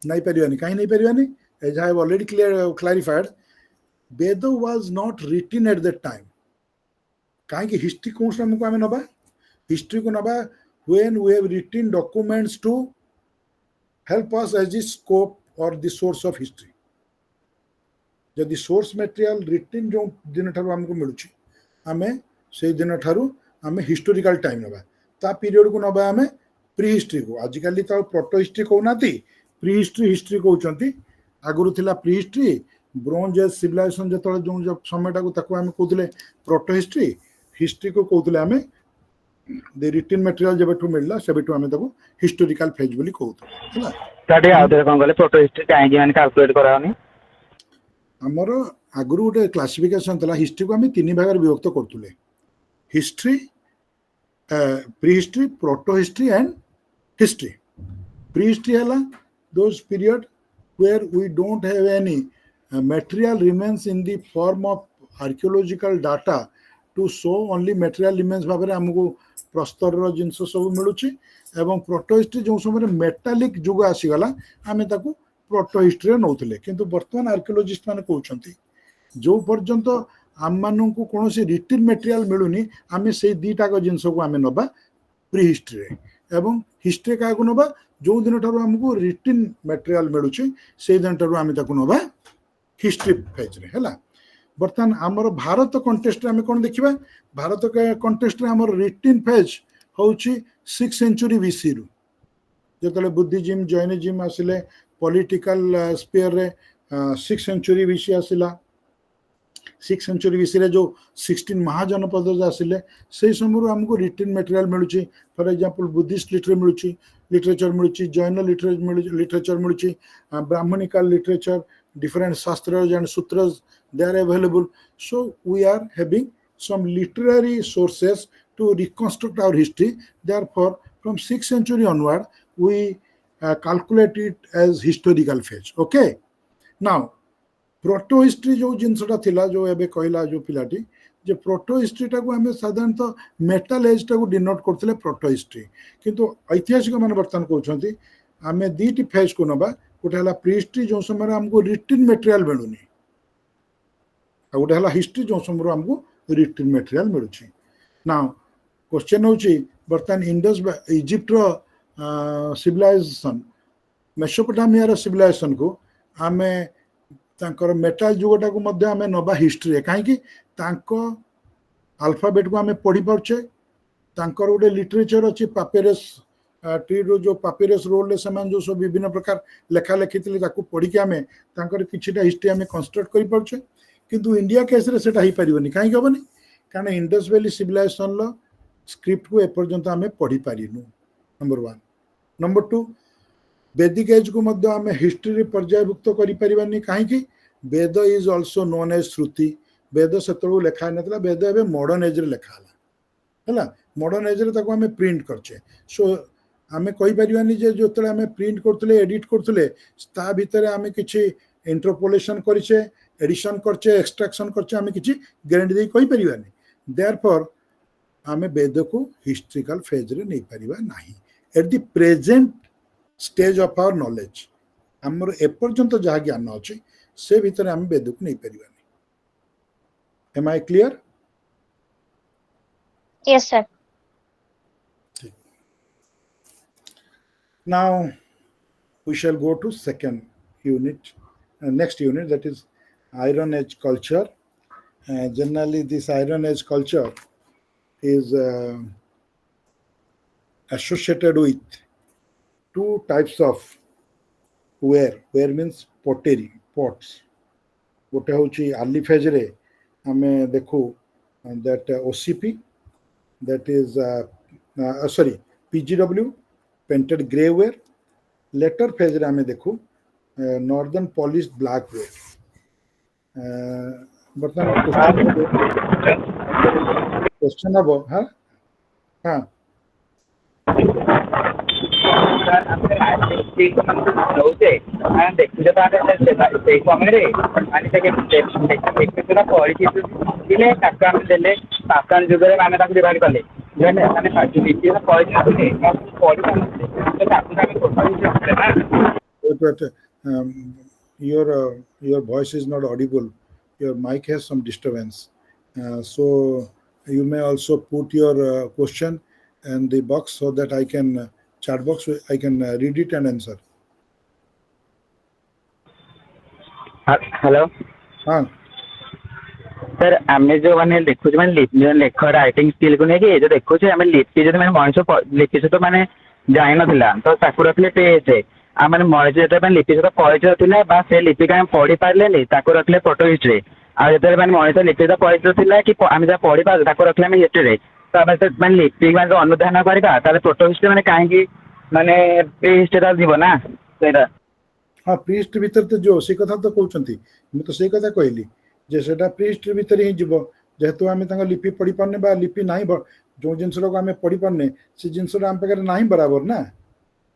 Speaker 1: नहीं परिबानी काहे नहीं परिबानी as I have already clarified, Veda was not written at that time. कहीं हिस्ट्री कौन सा हमको आमे नबा हिस्ट्री को नबा when we have written documents to help us as the scope or the source of history. जदि सोर्स मटेरियल रिटन जो दिन ठारू हमको मिलुची आमे से दिन ठारू आमे हिस्टोरिकल टाइम नबा ता पीरियड को नबा आमे प्री हिस्ट्री को आजिकल तो प्रोटो हिस्ट्री कहूनाती प्री हिस्ट्री हिस्ट्री कहउचंती आगुरु थिला pre history bronze age civilization जतले जो समयटा को ताको आमे कहउतले प्रोटो हिस्ट्री हिस्ट्री को कहउतले आमे द रिटन मटेरियल जेबेठु मिलला सेबेठु आमे ताको हिस्टोरिकल फेज बोली कहउतले हला
Speaker 3: ताडे आउथरे कोन गले प्रोटो हिस्ट्री काहे माने कैलकुलेट करावनी
Speaker 1: हमर आगुरु गोटे क्लासिफिकेशन थला हिस्ट्री को आमे तीन भाग विभक्त करतुले history pre history proto history and history pre history हला those period where we don't have any material remains in the form of archaeological data to show only material remains भाबरे हमको प्रस्तर रो जिंस सब मिलुची एवं प्रोटो हिस्ट्री जो समय metallic जुग आसी गला आमे ताकू प्रोटो हिस्ट्री नौतले किंतु वर्तमान आर्कियोलॉजिस्ट माने कहउचंती जो पर्यंत आम मानन को कोनोसी रिटन मटेरियल मिलुनी आमे से दीटा को जिंस को आमे नबा प्री हिस्ट्री एवं हिस्ट्री का को नबा जो दिन ठारू हमको रिटन मटेरियल मिलुची से दिन ठारू आमे ताकू नबा हिस्ट्री फेज रे हला बर्तमान हमर भारत कॉन्टेक्स्ट रे आमे कोन देखिबा भारत के कॉन्टेक्स्ट रे हमर रिटन फेज होउची 6th सेंचुरी बीसी रु जतले बुद्धिज्म जैनिज्म आसिले पॉलिटिकल स्फीयर रे 6th सेंचुरी बीसी आसिला 6th सेंचुरी बीसी रे जो 16 महाजनपद आसिले से समय हमको रिटन मटेरियल मिलुची फॉर एग्जांपल बुद्धिस्ट लिटरेचर मिलुची जैन लिटरेचर मिलुची Brahmanical literature different shastras and sutras they are available so we are having some literary sources to reconstruct our history therefore from 6th century onward we calculate it as historical phase okay now proto history जो जिनसटा थिला जो एबे कहला जो पिलाटी जे proto history टा को हमें साधारणतः मेटल एज टा को डिनोट करथिले प्रोटो हिस्ट्री किंतु ऐतिहासिक मान वर्तमान कहउछंती आमे दीटी फेज को नबा गोटे हला प्री हिस्ट्री जो समय हमको रिटन मटेरियल मिलुनी आ गोटे हला हिस्ट्री जो समय हमको रिटन मटेरियल मिलुची नाउ क्वेश्चन होची वर्तमान इंडस इजिप्ट रो सिविलाइजेशन मेसोपोटामिया रो सिविलाइजेशन को आमे तांकर मेटल जुगटा को मध्य आमे नबा हिस्ट्री काहे कि तांको अल्फाबेट को आमे पढ़ी पाउचे तांकर गोटे लिटरेचर अछि पापेरस टी रो जो पापिरस रोल ले समान जो सब विभिन्न प्रकार लेखा लेखितले ताकू पढ़ी के हमें तांकर किछिटा हिस्ट्री हमें कंस्ट्रक्ट करि परछे किंतु इंडिया केस रे सेटा ही परिबनी काहे गबनी कारण इंडस वैली सिविलाइजेशन लो स्क्रिप्ट को ए पर्यंत हमें पढ़ी पारिनु नंबर 1 नंबर 2 वैदिक एज को मध्य हमें हिस्ट्री रे पर्यायभुक्त करि परिबनी काहे कि वेद इज आल्सो नोन एज श्रुति वेद सेतळो लेखा नतला वेद एबे मॉडर्न एज रे लेखा हला मॉडर्न एज रे ताको हमें प्रिंट करछे सो आमे कहि परिवानी जे जोतले आमे प्रिंट करथले एडिट करथले ता भितरे आमे किछि इंटरपोलेशन करछे एडिशन करछे एक्सट्रैक्शन करछे आमे किछि गारंटी दे कहि परिवानी देयरफॉर आमे वेद को हिस्टोरिकल फेज रे नै परिबा नाही at the present stage of our knowledge हमर ए पर्यंत जा ज्ञान अछि से भितरे आमे वेद को नै परिबानी am I clear
Speaker 2: yes sir
Speaker 1: Now we shall go to second unit, next unit, that is Iron Age culture. Generally, this Iron Age culture is associated with two types of ware. Ware means pottery, pots. गोटे होची early phase रे हमें देखो that OCP, that is sorry PGW, painted grey ware later phase रे हमें देखो northern polish black where बर्तमान question अब हां हां your voice is not audible. Your mic has some disturbance. So you may also put your question in the box so that I can chat box. I can read it and answer.
Speaker 3: Hello
Speaker 1: हाँ
Speaker 3: sir आम जो मैंने देखुचे मैंने लेख writing skill को लेकिन जो देखुचे आम लिपि जो मैंने मनीष लिपि सहित मैंने जान ना तो ताकू रखिले पेज आ मैंने मनीष जो लिपि सहित परिचय था से लिपि का पढ़ी पारे रखिले फोटो हिस्ट्री आज जो मैंने मनीष लिपि सहित परिचय था कि आम जहाँ पढ़ी पारे रखिले आम हिस्ट्री तो आम मैंने लिपि जो अनुधान करवा फोटो हिस्ट्री मैंने कहीं मैंने हिस्ट्री जीव ना से
Speaker 1: हाँ प्री हिस्ट्री भीतर तो जो से कथा तो कहते मुझे तो से कथा कहली जे सेटा प्री हिस्ट्री भीतर ही जीव जेहेतु आम लिपि पढ़ी पारने बा लिपि ना जो जिनस आम पढ़ी पारने से जिनस आम पाखे ना बराबर ना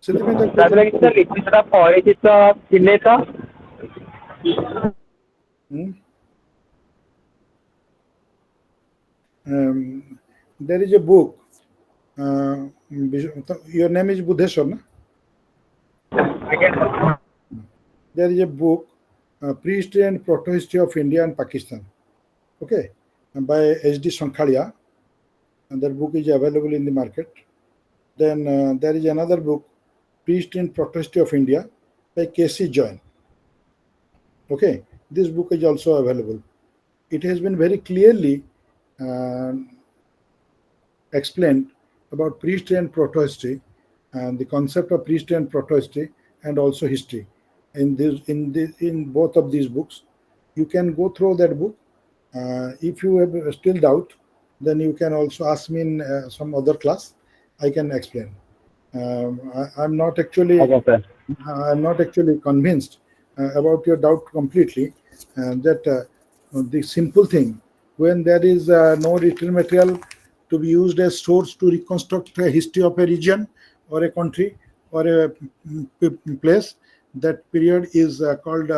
Speaker 1: से there is a book your name is Buddheshwar na there is a book Prehistory and Proto-History of India and Pakistan, okay, by H.D. Sankhalia, and that book is available in the market. Then there is another book, Prehistory and Proto-History of India, by K.C. Join. Okay, this book is also available. It has been very clearly explained about prehistory and proto-history, and the concept of prehistory and proto-history, and also history. In both of these books, you can go through that book. If you have still doubt, then you can also ask me in some other class. I can explain. I'm not actually convinced about your doubt completely. That the simple thing, when there is no written material to be used as source to reconstruct a history of a region or a country or a place, that period is called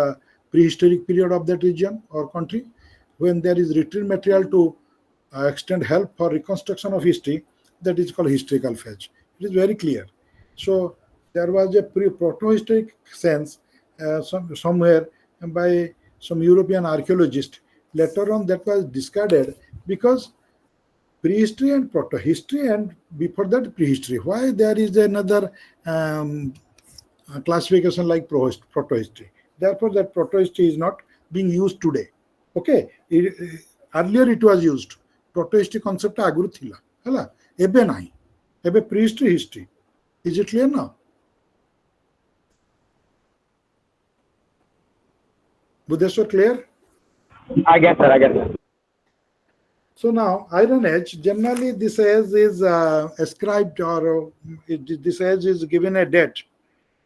Speaker 1: prehistoric period of that region or country. When there is written material to extend help for reconstruction of history, that is called historical phase. It is very clear. So there was a proto-historic sense somewhere by some European archaeologist. Later on that was discarded because prehistory and proto-history, and before that prehistory. Why there is another classification like proto-history? Therefore that proto-history is not being used today. Okay, earlier it was used. Proto-history concept aguru thila hala, ebe nahi, ebe prehistory history. Is it clear now? Buddheshwar, clear?
Speaker 3: I guess sir.
Speaker 1: So now Iron Age, generally this age is ascribed, or this age is given a date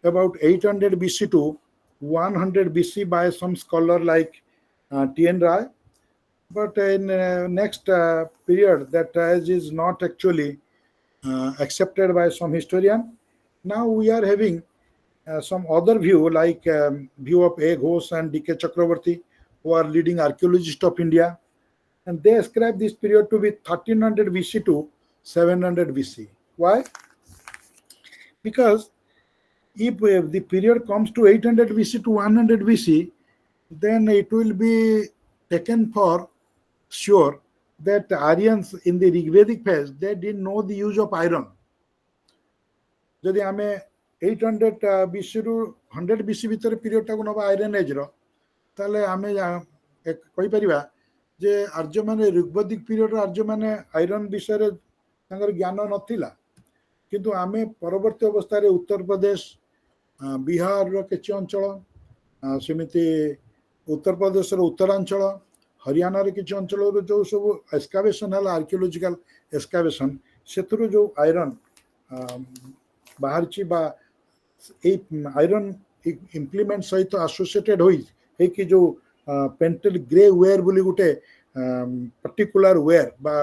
Speaker 1: about 800 BC to 100 BC by some scholar like T.N. Rai. But in next period, that age is not actually accepted by some historian. Now we are having some other view, like view of A. Ghosh and D.K. Chakravarti, who are leading archaeologists of India. And they ascribe this period to be 1300 BC to 700 BC. Why? Because if the period comes to 800 BC to 100 BC, then it will be taken for sure that Aryans in the Rigvedic phase, they didn't know the use of iron. Jodi ame 800 BC ru 100 BC ଭିତରେ period ଟାକୁ ନବା iron age ର, ତାହେଲେ ଆମେ କହିପାରିବା ଯେ ଆର୍ଯ୍ୟ ମାନେ ଋଗ୍ବେଦିକ ପିରିୟଡର ଆର୍ଯ୍ୟ ମାନେ ଆଇରନ୍ ବିଷୟରେ ତାଙ୍କର ଜ୍ଞାନ ନଥିଲା, କିନ୍ତୁ ଆମେ ପରବର୍ତ୍ତୀ ଅବସ୍ଥାରେ ଉତ୍ତରପ୍ରଦେଶ, ବିହାରର କିଛି ଅଞ୍ଚଳ, ସେମିତି ଉତ୍ତରପ୍ରଦେଶର ଉତ୍ତରାଞ୍ଚଳ, ହରିୟାଣାର କିଛି ଅଞ୍ଚଳରୁ ଯେଉଁ ସବୁ ଏକ୍ସକାଭେସନ୍ ହେଲା, ଆର୍କିଓଲୋଜିକାଲ ଏକ୍ସକାଭେସନ୍, ସେଥିରୁ ଯେଉଁ ଆଇରନ୍ ବାହାରିଛି ବା ଏଇ ଆଇରନ୍ ଇମ୍ପ୍ଲିମେଣ୍ଟ ସହିତ ଆସୋସିଏଟେଡ୍ ହେଇକି ଯେଉଁ পেন্টেড গ্রে ওয়্যার বলে গোটে পার্টিকুলার ওয়্যার বা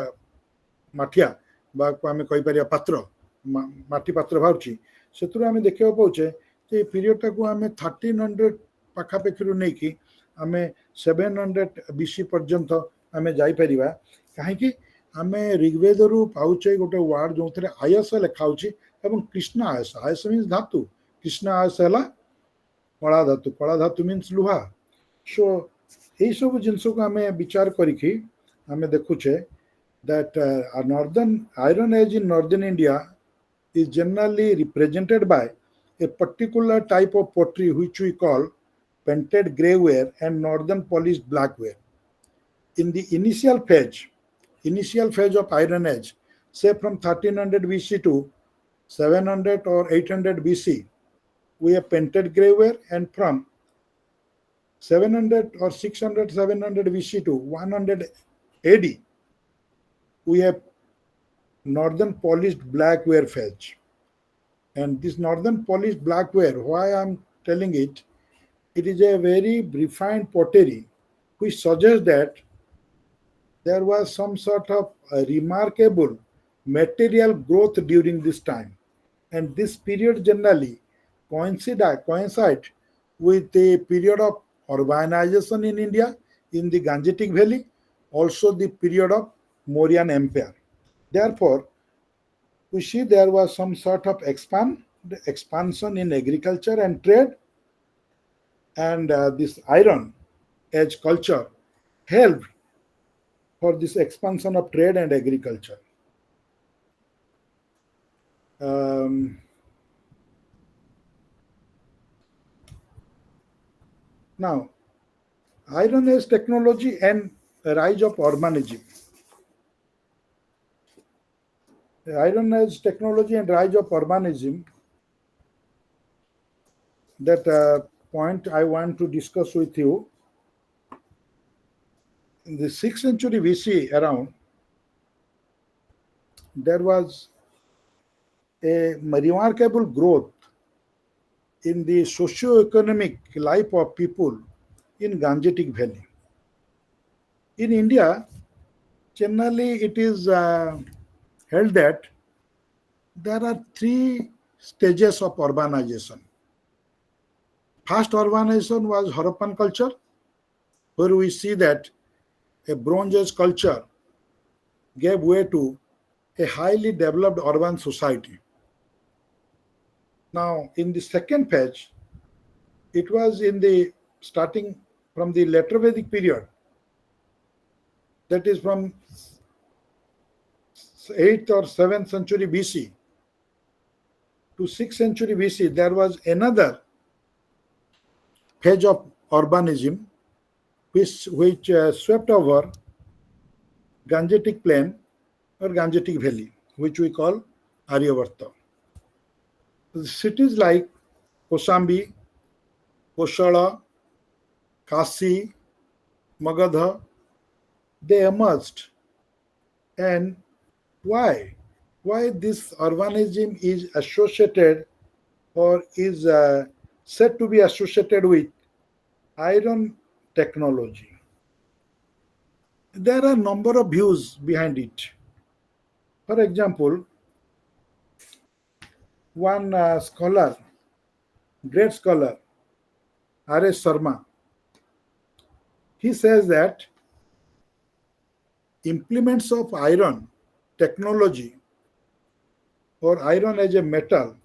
Speaker 1: মাঠিয়া বা আমি কইপারিয়া পাত্র, মাটি পাত্র বাহারুছি, সেতুরু আমি দেখিବାକୁ পাউছে যে এই পিরিয়ডটাକୁ ଆମେ 1300 ପାଖାପାଖିରୁ ନେଇକି ଆମେ 700 BC ପର୍ଯ୍ୟନ୍ତ ଆମେ ଯାଇପାରିବା। କାହିଁକି? ଆମେ ଋଗ୍ବେଦରୁ ପାଉଛେ ଗୋଟେ ୱାର୍ଡ ଯେଉଁଥିରେ ଆୟସ ଲେଖା ହେଉଛି ଏବଂ କୃଷ୍ଣ ଆୟସ, ଆୟସ ମିନ୍ସ ଧାତୁ, କୃଷ୍ଣ ଆୟସ ହେଲା कला धातु मीन्स लुहा सो यही सब जिनस को आम विचार करिकी आम देखुचे that northern iron age in northern India is generally represented by a particular type of pottery which we call painted greyware and northern polished blackware. In the initial phase of iron age, say from 1300 BC to 700 or 800 BC, we have painted greyware, and from 700 or 600, 700 BC to 100 AD, we have northern polished blackware phase. And this northern polished blackware, why I'm telling it, it is a very refined pottery which suggests that there was some sort of a remarkable material growth during this time. And this period generally coincide with the period of urbanization in India in the Gangetic Valley, also the period of Mauryan Empire. Therefore, we see there was some sort of expansion in agriculture and trade, and this iron age culture helped for this expansion of trade and agriculture. Now, iron age technology and rise of urbanism. The iron age technology and rise of urbanism, that point I want to discuss with you. In the 6th century BC around, there was a remarkable growth in the socio-economic life of people in Gangetic Valley. In India, generally it is held that there are 3 stages of urbanization. First urbanization was Harappan culture, where we see that a Bronze Age culture gave way to a highly developed urban society. Now, in the second phase, it was in the starting from the later Vedic period, that is from 8th or 7th century BC to 6th century BC, there was another phase of urbanism which swept over Gangetic Plain or Gangetic Valley, which we call Aryavarta. Cities like Kosambi, Koshala, Kasi, Magadha, they emerged. And why? Why this urbanism is associated or is said to be associated with iron technology? There are a number of views behind it. For example, one scholar, great scholar, R.S. Sharma, he says that implements of iron technology or iron as a metal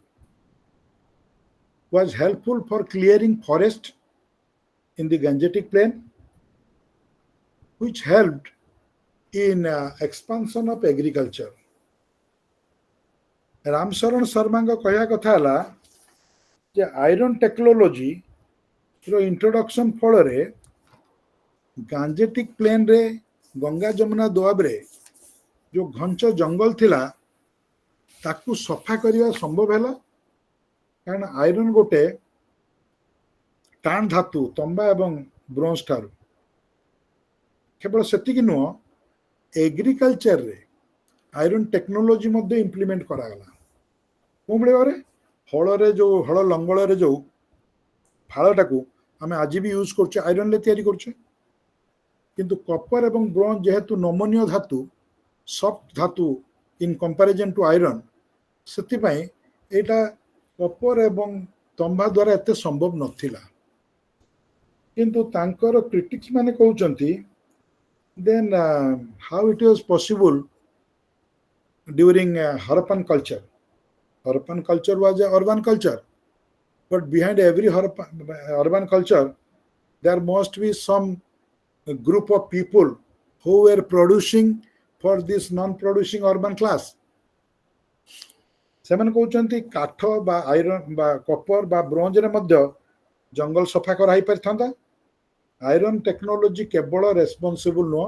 Speaker 1: was helpful for clearing forest in the Gangetic Plain, which helped in expansion of agriculture. Ramsharan Sharma कहया कथा हला जे iron technology रो introduction फल रे गांजेटिक plane रे गंगा जमुना दोआब रे जो घंच जंगल थिला ताकू सफा करिया संभव हैला, कारण आयरन गोटे टाण धातु तंबा एवं ब्रोंज ठारू। केवल सेतिक नुह, एग्रीकल्चर रे आयरन टेक्नोलोजी मध्ये इंप्लीमेंट करागला। कौन भाई हल जो हल लंगल जो फाड़ाटा आम आज भी यूज कर आयरन ले तैयारी करछे, किंतु कपर एवं ब्रोंज जेहेतु नमनीय धातु, सॉफ्ट धातु इन कंपैरिजन टू आयरन, सेति पई एटा कपर एवं तंबा द्वारा एते संभव नथिला। किंतु तांकर क्रिटिक्स माने कहउचंती then how it was possible during Harappan culture. Harappan culture was a urban culture, but behind every urban culture there must be some group of people who were producing for this non-producing urban class. ସେମାନେ କହୁଛନ୍ତି କାଠ ବା iron ବା କପର ବା ବ୍ରୋଞ୍ଜରେ ମଧ୍ୟ ଜଙ୍ଗଲ ସଫା କରା ହେଇପାରିଥାନ୍ତା। ଆଇରନ୍ ଟେକ୍ନୋଲୋଜି କେବଳ ରେସ୍ପନ୍ସିବୁଲ ନୁହଁ,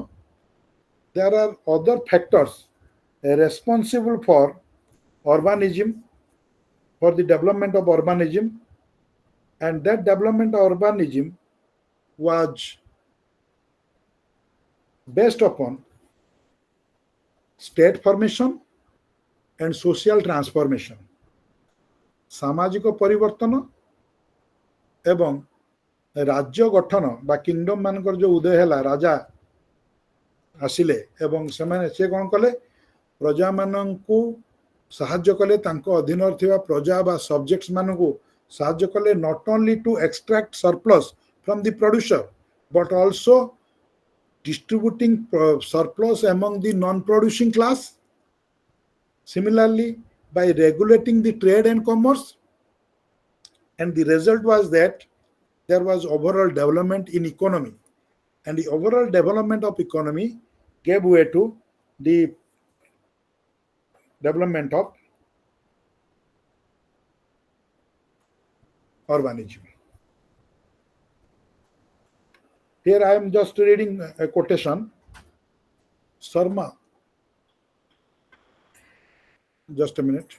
Speaker 1: there are other factors responsible for urbanism, for the development of urbanism, and that development of urbanism was based upon state formation and social transformation, सामाजिक परिवर्तन एवं राज्य गठन बा किंगडम मानकर जो उदय है राजा आसिले एवं से कौन कले प्रजा मानू साहाଯ୍य कले तांको अधीन थिबा प्रजा बा सब्जेक्ट्स मानू साहाଯ୍य कले not only to extract surplus from the producer but also distributing surplus among the non-producing class. Similarly, by regulating the trade and commerce, and the result was that there was overall development in economy, and the overall development of economy gave way to the development of urbanism. Here I am just reading a quotation. Sharma, just a minute.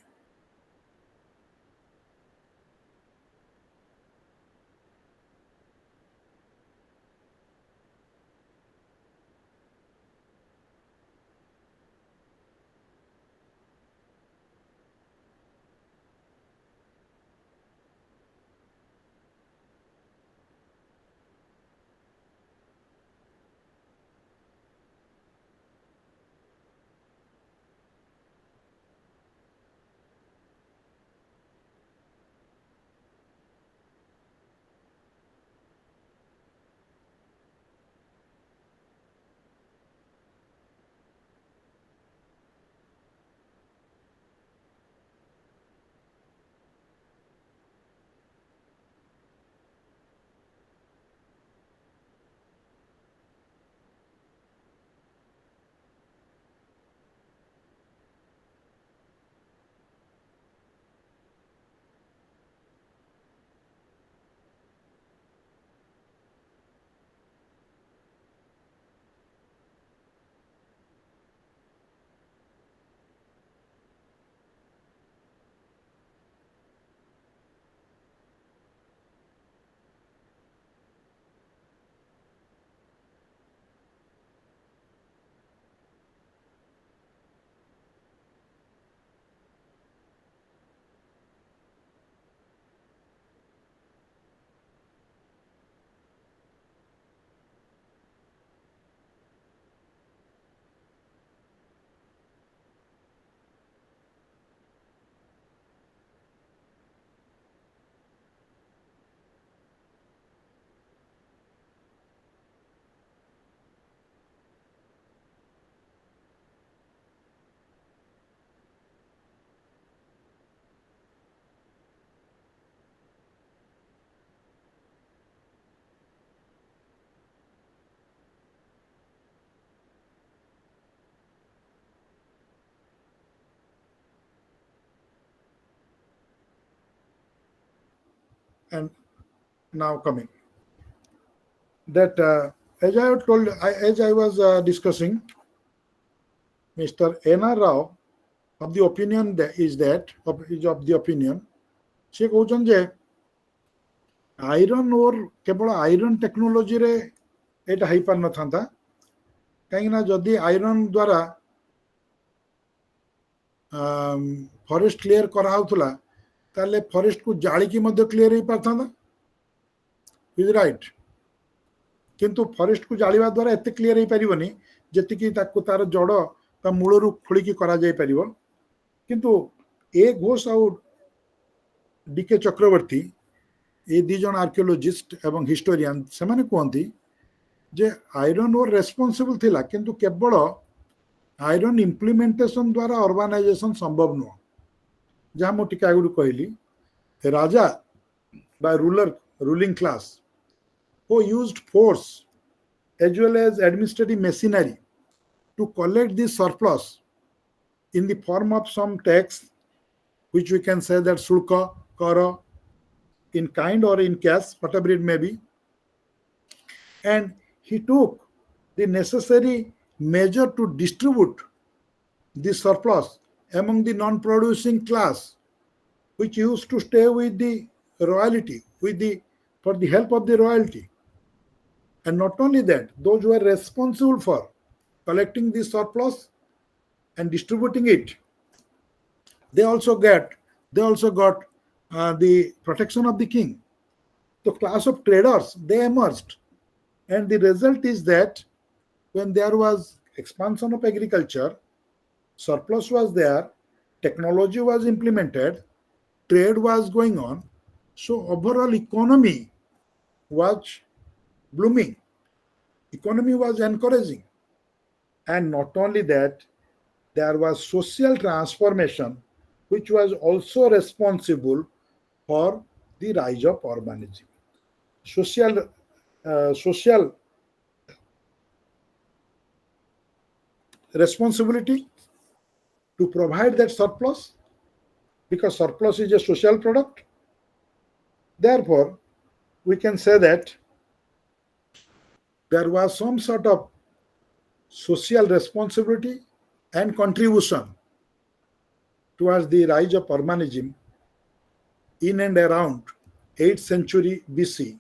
Speaker 1: And now coming that as I told, as I was discussing, Mr. N.R. Rao of the opinion that is of the opinion, से कहउछन जे iron और केवल iron technology रे एटा high पार न थांता, कहीं ना जदि iron द्वारा forest clear करा होतला ताले फॉरेस्ट को जाली की मध्य क्लियर ही पार थांता, इज राइट, किंतु फॉरेस्ट को जालिबा द्वारा एते क्लियर ही परिबनी जति ताको तार जड़ ता मूलरू खोलिकी करा जाय परिबो। किंतु ए घोष और डीके चक्रवर्ती ये दी जन आर्कियोलॉजिस्ट एवं हिस्टोरियन से माने कहती जे आयरन और रेस्पॉन्सिबल थिला, किंतु केवल आयरन इम्प्लीमेंटेशन द्वारा अर्बानाइजेशन संभव नुह। जहाँ मुझे टिके आगु कहली राजा by ruling class who used force as well as administrative machinery to collect this surplus in the form of some tax, which we can say that sulka, kara, in kind or in cash, whatever it may be. And he took the necessary measure to distribute this surplus among the non-producing class, which used to stay with the royalty, for the help of the royalty. And not only that, those who were responsible for collecting this surplus and distributing it, they also got the protection of the king. The class of traders, they emerged, and the result is that when there was expansion of agriculture, surplus was there, technology was implemented, trade was going on, so overall economy was blooming, economy was encouraging. And not only that, there was social transformation, which was also responsible for the rise of urbanism. Social responsibility to provide that surplus, because surplus is a social product. Therefore, we can say that there was some sort of social responsibility and contribution towards the rise of urbanism in and around 8th century BC,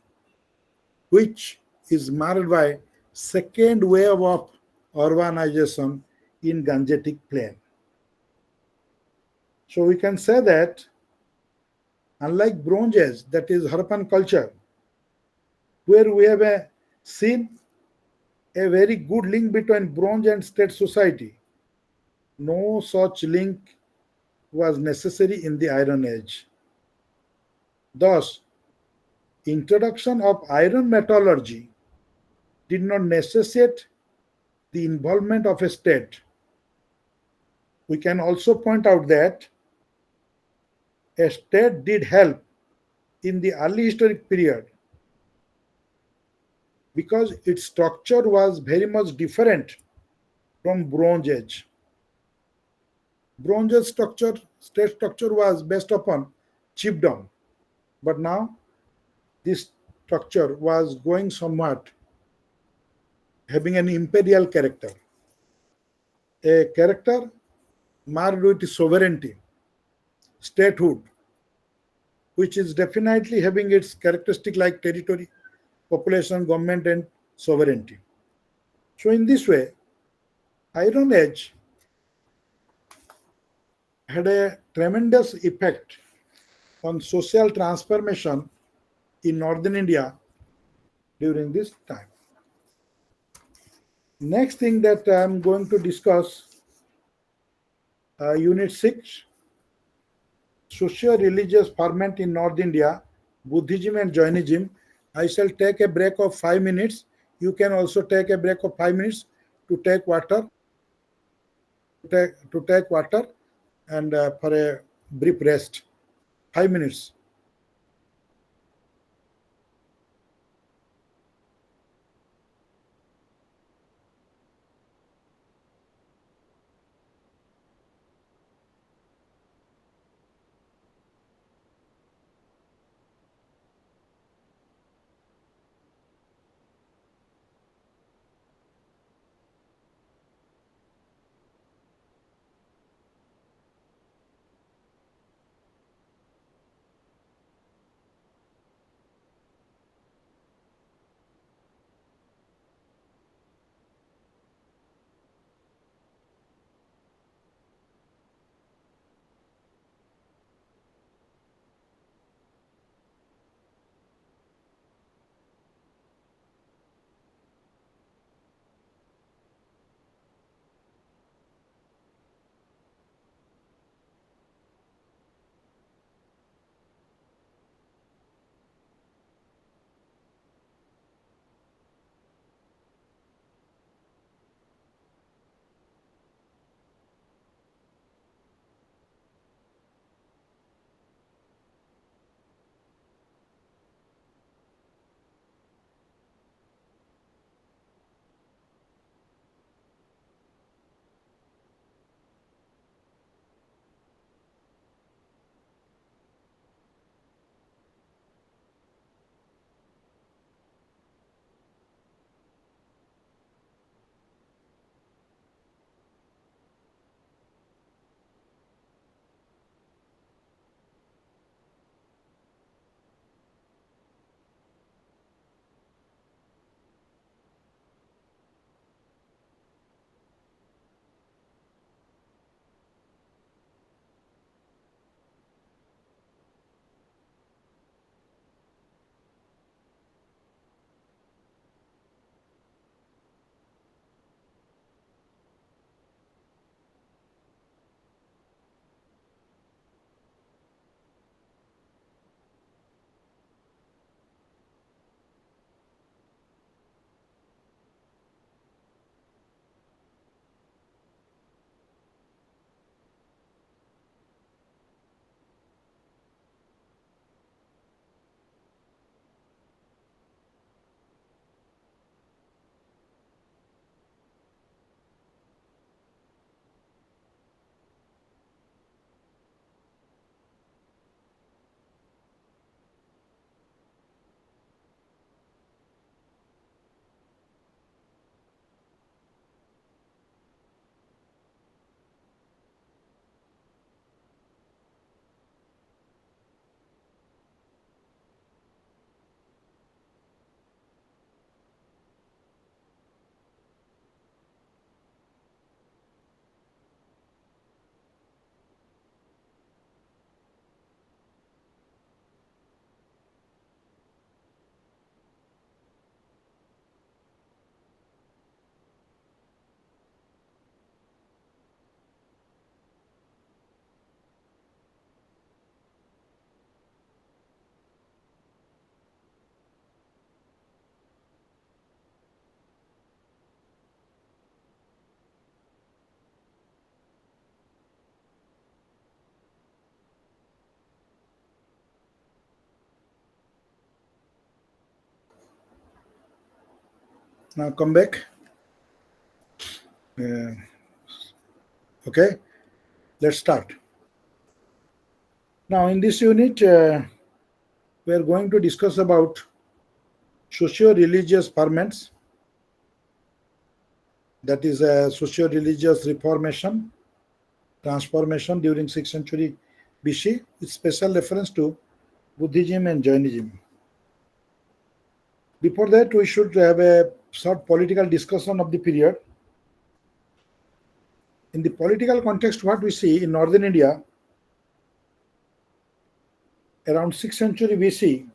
Speaker 1: which is marked by second wave of urbanization in Gangetic Plain. So we can say that unlike Bronze Age, that is Harappan culture, where we have seen a very good link between bronze and state society, no such link was necessary in the Iron Age. Thus, introduction of iron metallurgy did not necessitate the involvement of a state. We can also point out that a state did help in the early historic period because its structure was very much different from Bronze Age. Bronze Age state structure was based upon chiefdom, but now this structure was going somewhat having an imperial character, a character marked with sovereignty, statehood, which is definitely having its characteristic like territory, population, government, and sovereignty. So in this way, Iron Age had a tremendous effect on social transformation in northern India during this time. Next thing that I am going to discuss, Unit 6, socio-religious ferment in North India, Buddhism and Jainism. I shall take a break of 5 minutes. You can also take a break of 5 minutes to take water, and for a brief rest. 5 minutes. Now come back. Okay, let's start. Now in this unit, we are going to discuss about socio-religious ferments, that is a socio-religious reformation, transformation during 6th century BC, with special reference to Buddhism and Jainism. Before that, we should have a short political discussion of the period. In the political context, what we see in northern India, around 6th century BC,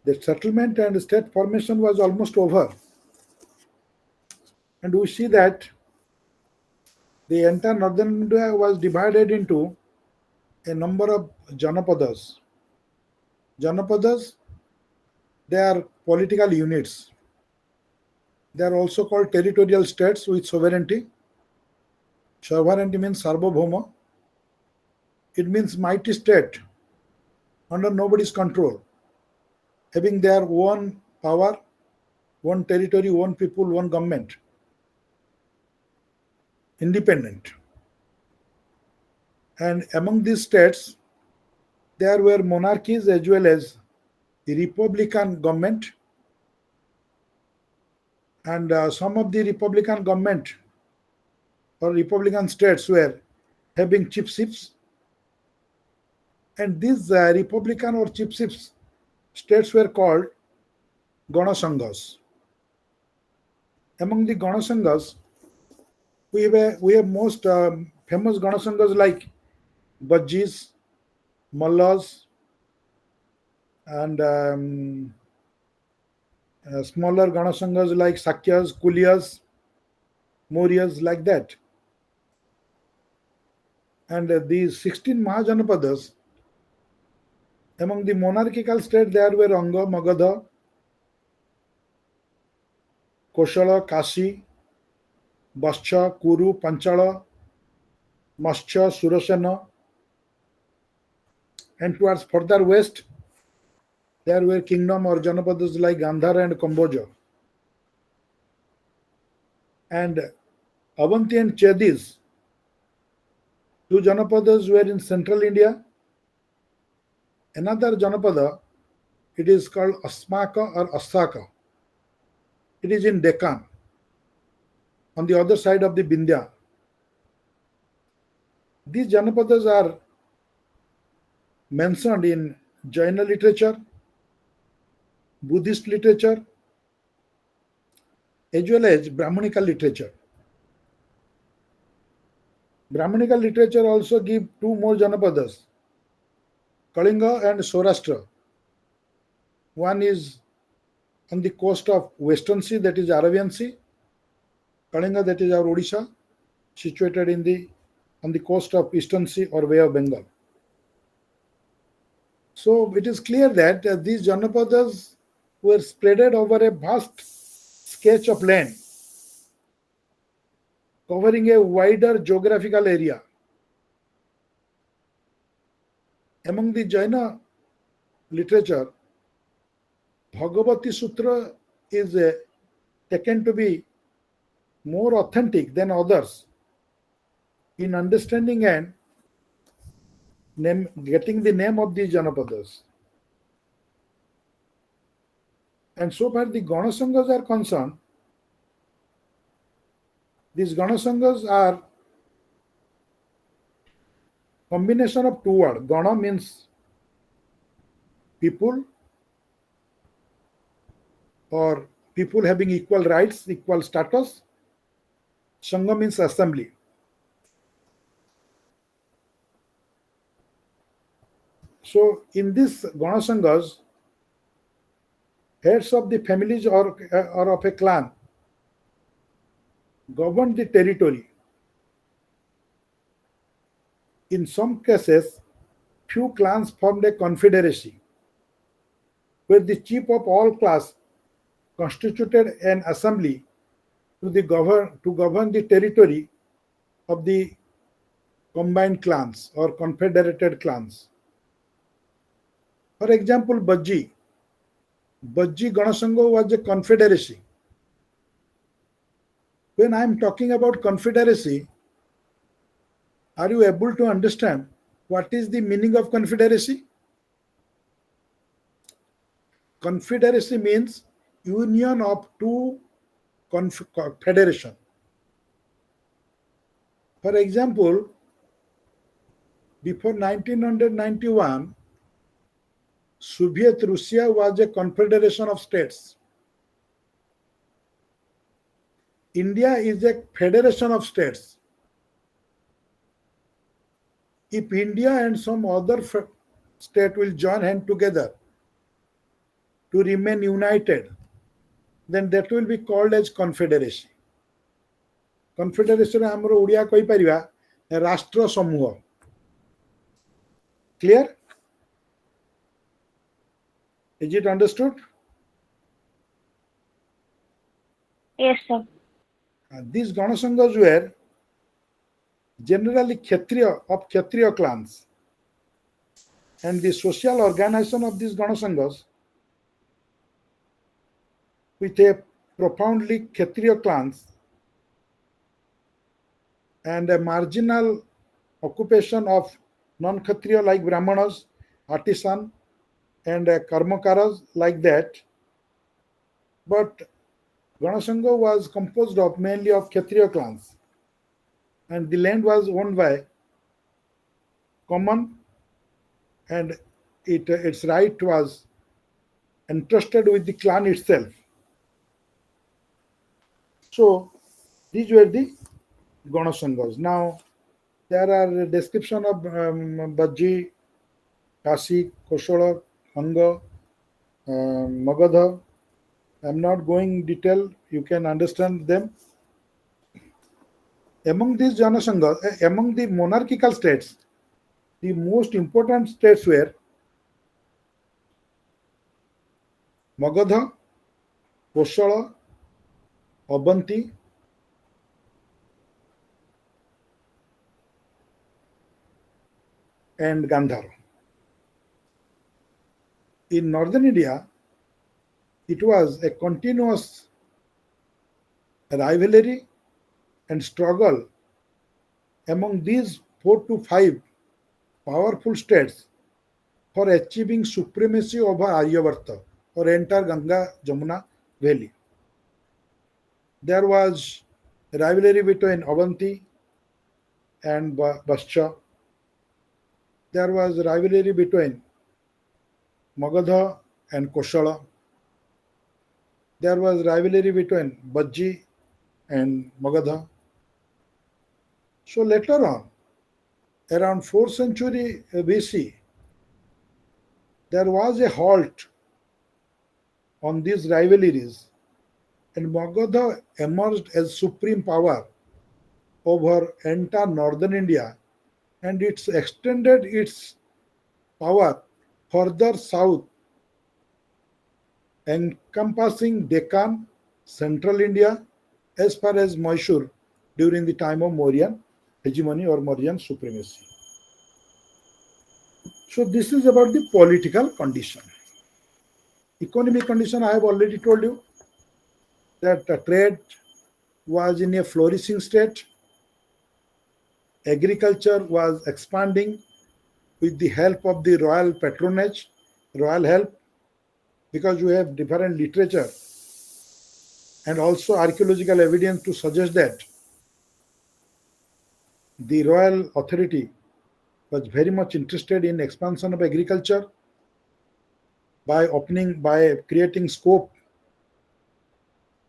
Speaker 1: the settlement and state formation was almost over. And we see that the entire northern India was divided into a number of Janapadas. Janapadas, they are political units. They are also called territorial states with sovereignty. Sovereignty means Sarvabhauma. It means mighty state under nobody's control, having their own power, one territory, one people, one government, independent. And among these states, there were monarchies as well as the republican government, and some of the republican government or republican states were having chiefships, and these republican or chiefships states were called Ganasanghas. Among the Ganasanghas, we have most famous Ganasanghas like Bajis, Mallas, and smaller Ganasanghas like Sakyas, Kulias, Mauryas, like that. And these 16 Mahajanapadas, among the monarchical states, there were Anga, Magadha, Koshala, Kashi, Bascha, Kuru, Panchala, Matsya, Surasena, and towards further west, there were kingdom or Janapadas like Gandhara and Kamboja. And Avanti and Chedis, two Janapadas were in central India. Another Janapada, it is called Asmaka or Asaka. It is in Deccan, on the other side of the Vindhya. These Janapadas are mentioned in Jaina literature, Buddhist literature, as well as Brahmanical literature. Brahmanical literature also give two more Janapadas, Kalinga and Saurashtra. One is on the coast of Western Sea, that is Arabian Sea. Kalinga, that is our Odisha, situated on the coast of Eastern Sea or Bay of Bengal. So it is clear that these Janapadas were spreaded over a vast stretch of land, covering a wider geographical area. Among the Jaina literature, Bhagavati Sutra is taken to be more authentic than others in understanding and getting the name of these Janapadas. And so far the Ganasanghas are concerned, these Ganasanghas are combination of two words. Gana means people or people having equal rights, equal status. Sangha means assembly. So in this Ganasanghas, heads of the families or of a clan governed the territory. In some cases, few clans formed a confederacy, where the chief of all clans constituted an assembly to govern the territory of the combined clans or confederated clans. For example, Bajji, Bajji Ganasangha was a confederacy. When I am talking about confederacy, are you able to understand what is the meaning of confederacy? Confederacy means union of two federation. For example, before 1991, Soviet Russia was a confederation of states. India is a federation of states. If India and some other state will join hands together to remain united, then that will be called as confederacy. Confederation ଆମର ଓଡ଼ିଆ କହିପାରିବା ରାଷ୍ଟ୍ର ସମୂହ. Clear? Is it understood?
Speaker 2: Yes, sir.
Speaker 1: These Ganasanghas were generally Kshatriya clans, and the social organization of these Ganasanghas with a profoundly Kshatriya clans and a marginal occupation of non-Kshatriya like Brahmanas, artisan, and karmakaras like that. But Ganasangha was composed of mainly of Kshatriya clans, and the land was owned by common, and its right was entrusted with the clan itself. So these were the Ganasanghas. Now there are a description of Bajji, Kasi, Koshala, Anga, Magadha. I'm not going detail, you can understand them. Among these Janasanghas, among the monarchical states, the most important states were Magadha, Koshala, Abanti, and Gandhara. In northern India, it was a continuous rivalry and struggle among these 4 to 5 powerful states for achieving supremacy over Aryavarta or entire Ganga Jamuna Valley. There was rivalry between Avanti and Bascha. There was rivalry between Magadha and Koshala. There was rivalry between Bajji and Magadha. So later on, around 4th century BC, there was a halt on these rivalries, and Magadha emerged as supreme power over entire northern India, and it's extended its power further south, encompassing Deccan, central India, as far as Mysore during the time of Mauryan hegemony or Mauryan supremacy. So this is about the political condition. Economic condition, I have already told you that the trade was in a flourishing state. Agriculture was expanding with the help of the royal patronage, royal help, because we have different literature and also archaeological evidence to suggest that the royal authority was very much interested in expansion of agriculture by creating scope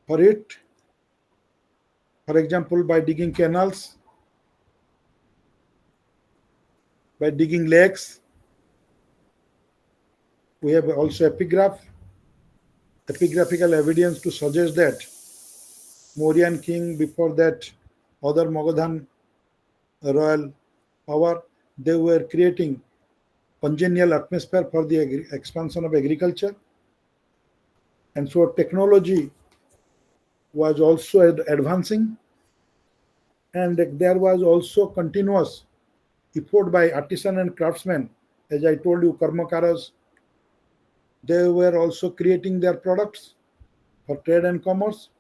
Speaker 1: for it. For example, by digging canals, by digging lakes. We have also epigraphical evidence to suggest that Mauryan king, before that other Magadhan royal power, they were creating congenial atmosphere for the expansion of agriculture. And so technology was also advancing, and there was also continuous effort by artisan and craftsmen, as I told you, karmakaras. They were also creating their products for trade and commerce.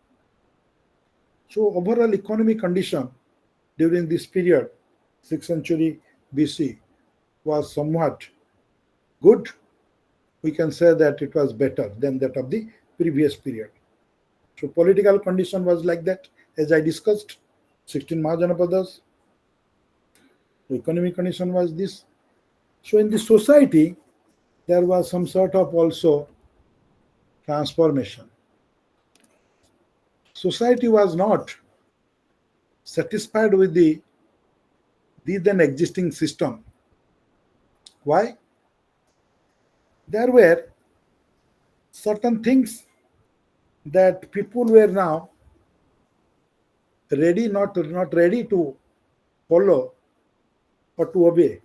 Speaker 1: So overall economic condition during this period, 6th century BC, was somewhat good. We can say that it was better than that of the previous period. So political condition was like that, as I discussed, 16 Mahajanapadas. The economic condition was this. So in the society, there was some sort of also transformation. Society was not satisfied with the then existing system. Why? There were certain things that people were now ready, not ready to follow or to obey.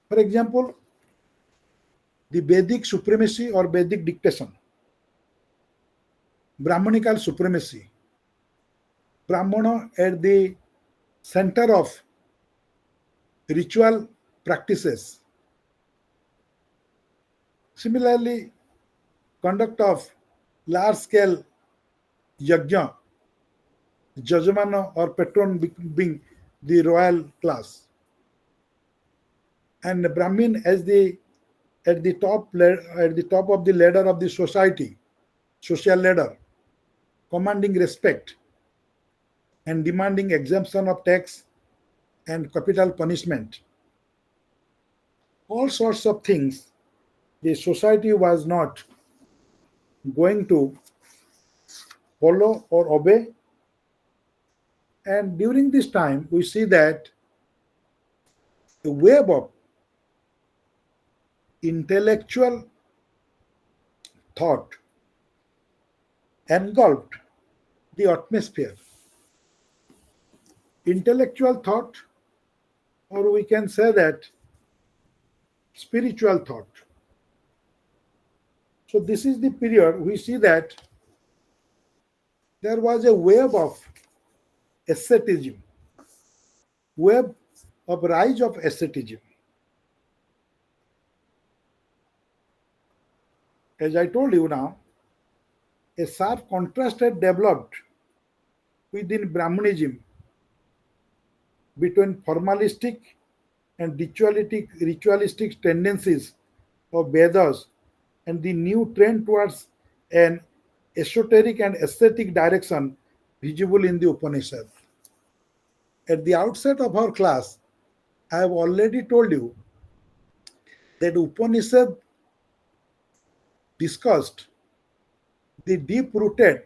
Speaker 1: For example, the Vedic supremacy or Vedic dictation, Brahmanical supremacy, Brahmana at the center of ritual practices. Similarly, conduct of large-scale yajna, Jajamana or patron being the royal class, and Brahmin as the at the top of the ladder of the society, social ladder, commanding respect and demanding exemption of tax and capital punishment. All sorts of things the society was not going to follow or obey. And during this time, we see that the wave of intellectual thought engulfed the atmosphere. Intellectual thought, or we can say that spiritual thought. So this is the period we see that there was a wave of asceticism, wave of rise of asceticism. As I told you now, a sharp contrast had developed within Brahmanism between formalistic and ritualistic tendencies of Vedas and the new trend towards an esoteric and aesthetic direction visible in the Upanishad. At the outset of our class, I have already told you that Upanishad discussed the deep-rooted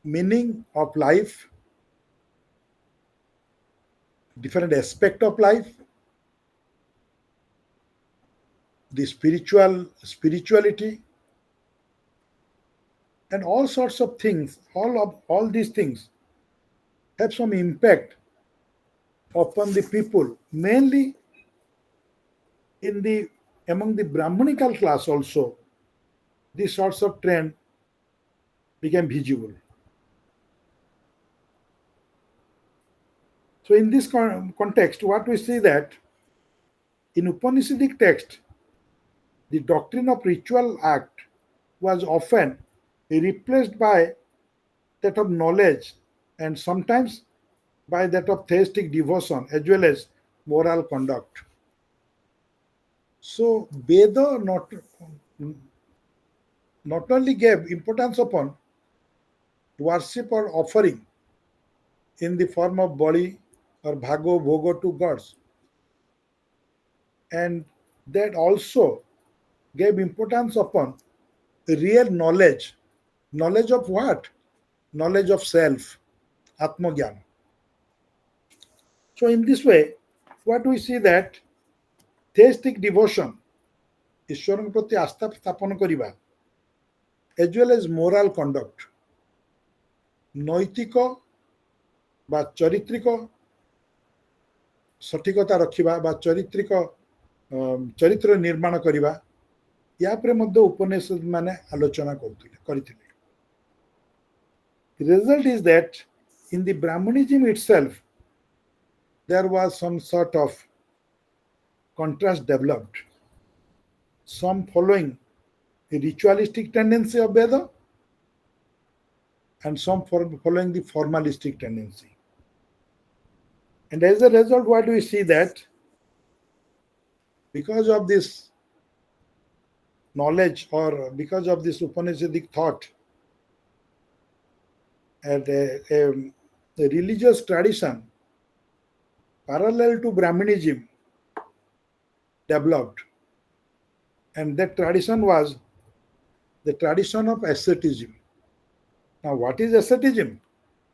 Speaker 1: meaning of life, different aspect of life, the spirituality, and all sorts of things. All these things have some impact upon the people, mainly among the Brahmanical class also. These sorts of trend became visible. So in this context, what we see that in Upanishadic text, the doctrine of ritual act was often replaced by that of knowledge and sometimes by that of theistic devotion as well as moral conduct. So Veda not only gave importance upon worship or offering in the form of bali or bhago, bhogo to gods, and that also gave importance upon real knowledge. Knowledge of what? Knowledge of self, Atmagyan. So in this way, what we see that theistic devotion, ଈଶ୍ୱରଙ୍କ ପ୍ରତି ଆସ୍ଥା ସ୍ଥାପନ କରିବା, as well as moral conduct, ନୈତିକ ବା ଚରିତ୍ରିକ ସଠିକତା ରଖିବା ବା ଚରିତ୍ର ନିର୍ମାଣ କରିବା, ୟା ଉପରେ ମଧ୍ୟ ଉପନିଷଦ ମାନେ ଆଲୋଚନା କରିଥିଲେ. The result is that in the Brahmanism itself, there was some sort of contrast developed. some following the ritualistic tendency of Veda, and some following the formalistic tendency. And as a result, what do we see that because of this knowledge or because of this Upanishadic thought, and a religious tradition parallel to Brahmanism developed. And that tradition was the tradition of asceticism. Now, what is asceticism?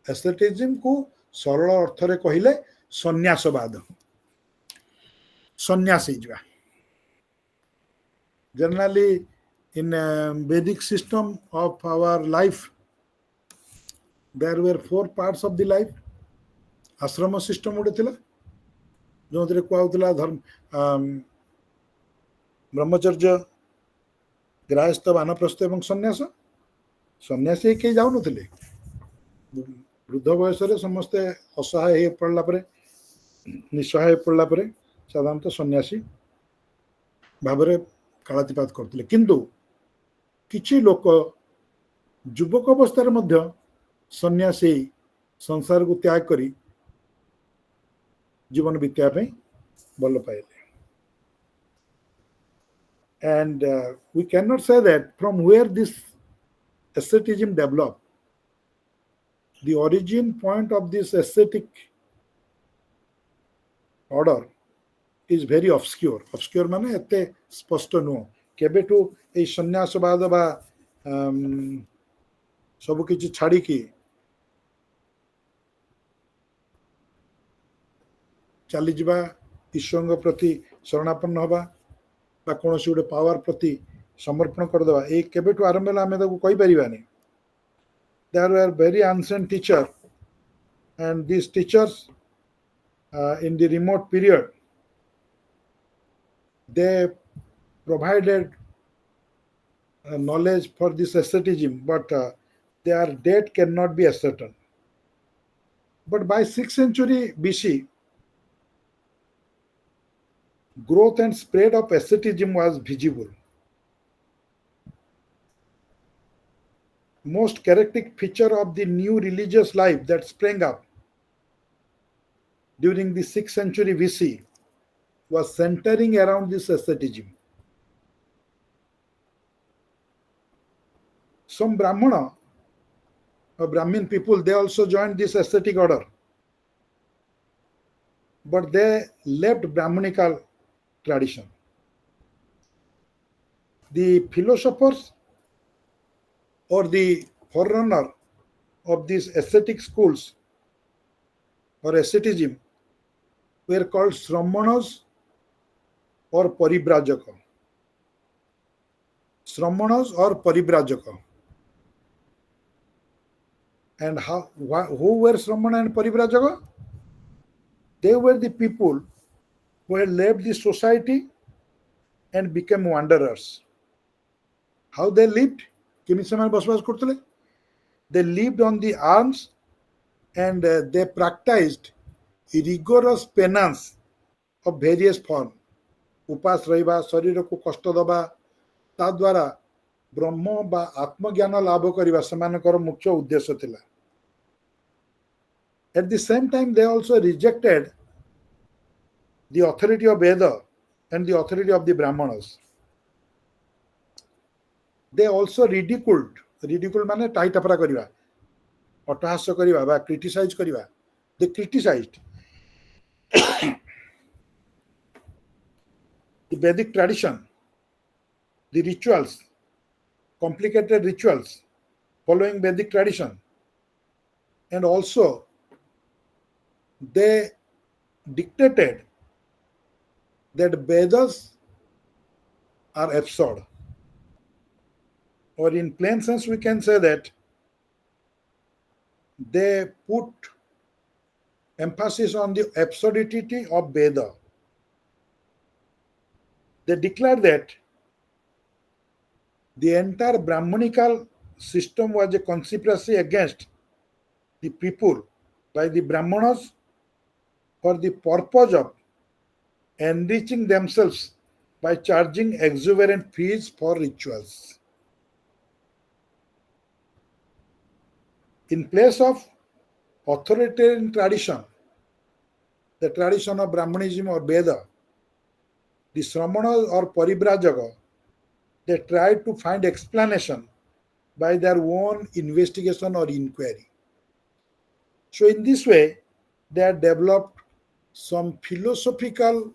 Speaker 1: Asceticism को सरल अर्थरे कहिले सन्यासवाद, सन्यासी जवा. Generally, in a Vedic system of our life, there were 4 parts of the life. आश्रम system गोटे थिला जो कहला धर्म ब्रह्मचर्य, गृहस्थ, वानप्रस्थ एवं सन्यास. सन्यासी कई जाऊ नथिले. वृद्ध बयस समस्ते असहाय हो पड़ला परे, निस्सहाय हो पड़ला परे साधारणतः सन्यासी भावरे कालातिपात करथिले. किंतु किछि लोक युवक अवस्था मध्य सन्यासी संसार को त्याग करी जीवन बिताया ପାଇଁ ଭଲ पाइले. And we cannot say that from where this asceticism developed. The origin point of this ascetic order is very obscure. Obscure माने एते स्पष्ट नुह. केबेठु ए सन्यासवाद बा सब किछि छाड़ी की चली जिबा, ईश्वर प्रति शरणापन्न हवा बा कोनोसी गोटे पावर प्रति समर्पण कर देबा, ए केबेठु आरंभ होला आमे ताकू कहि परिबानी. There were very ancient teachers, and these teachers in the remote period, they provided knowledge for this asceticism, but their date cannot be ascertained. But by 6th century BC, growth and spread of asceticism was visible. Most characteristic feature of the new religious life that sprang up during the 6th century BC was centering around this asceticism. Some Brahmana or Brahmin people, they also joined this ascetic order, but they left Brahmanical tradition. The philosophers or the forerunner of these ascetic schools or asceticism were called Sramanas or Paribrajaka. Sramanas or Paribrajaka. And who were Sramana and Paribrajaka? They were the people who had left the society and became wanderers. How they lived? They lived on the alms and they practiced rigorous penance of various forms. उपास रहिबा, शरीर को कष्ट दबा, ता द्वारा ब्रह्म बा आत्मज्ञान लाभ करिबा समानकर मुख्य उद्देश्य थिला. At the same time, they also rejected the authority of Veda and the authority of the Brahmanas. They also ridiculed माने टाइटापरा करिबा, अट्टहास्य करिबा बा क्रिटिसाइज करिबा. They criticized the Vedic tradition, the rituals, complicated rituals following Vedic tradition, and also they dictated that Vedas are absurd. Or in plain sense, we can say that they put emphasis on the absurdity of Veda. They declared that the entire Brahmanical system was a conspiracy against the people by the Brahmanas for the purpose of enriching themselves by charging exuberant fees for rituals. In place of authoritarian tradition, the tradition of Brahmanism or Veda, the Sramanas or Paribrajaka, they tried to find explanation by their own investigation or inquiry. So in this way, they have developed some philosophical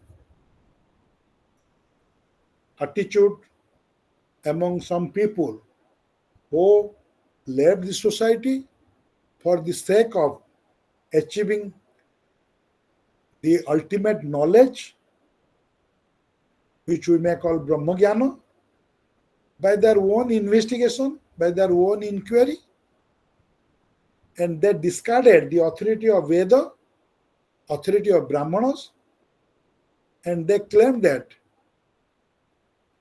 Speaker 1: attitude among some people who led the society for the sake of achieving the ultimate knowledge, which we may call Brahmagyana, by their own investigation, by their own inquiry, and they discarded the authority of Veda, authority of Brahmanas, and they claimed that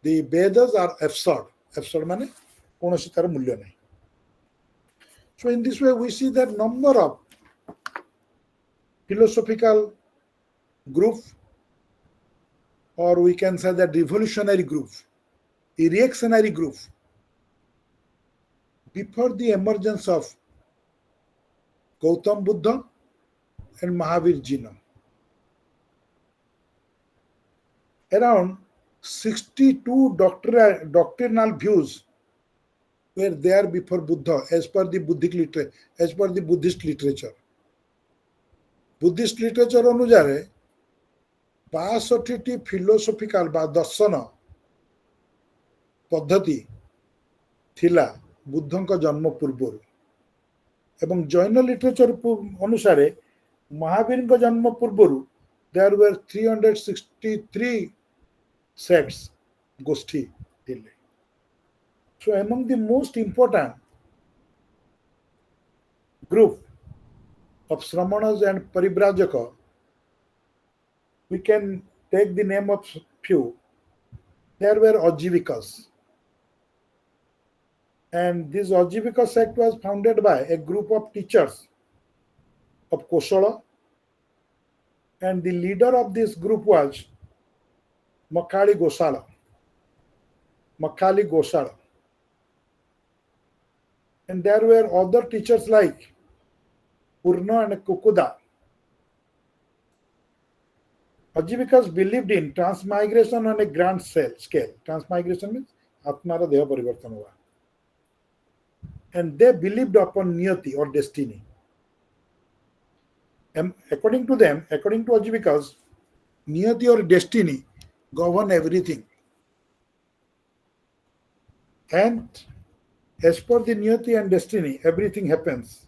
Speaker 1: the Vedas are absurd. Absurd means konosi tar mulya nahi. So in this way, we see that number of philosophical group, or we can say that revolutionary group, a reactionary group, before the emergence of Gautam Buddha and Mahavir Jina. Around 62 doctrinal views were there before Buddha as per the Buddhist literature. Buddhist literature अनुसारे 62टी philosophical बा दर्शन पद्धति थिला बुद्धଙ୍କ जन्म पूर्वରୁ ଏବଂ Jain literature अनुसारे महावीरଙ୍କ जन्म पूर्वରୁ there were 363 sects गोष्ठी ଥିଲେ. So among the most important group of Sramanas and Paribrajaka, we can take the name of few. There were Ajivikas. And this Ajivika sect was founded by a group of teachers of Kosala, and the leader of this group was Makali Gosala. And there were other teachers like Purna and Kukuda. Ajivikas believed in transmigration on a grand scale. Transmigration means Atmara Deha Parivartana hua. And they believed upon niyati or destiny. And according to them, according to Ajivikas, niyati or destiny govern everything. And as per the niyati and destiny, everything happens.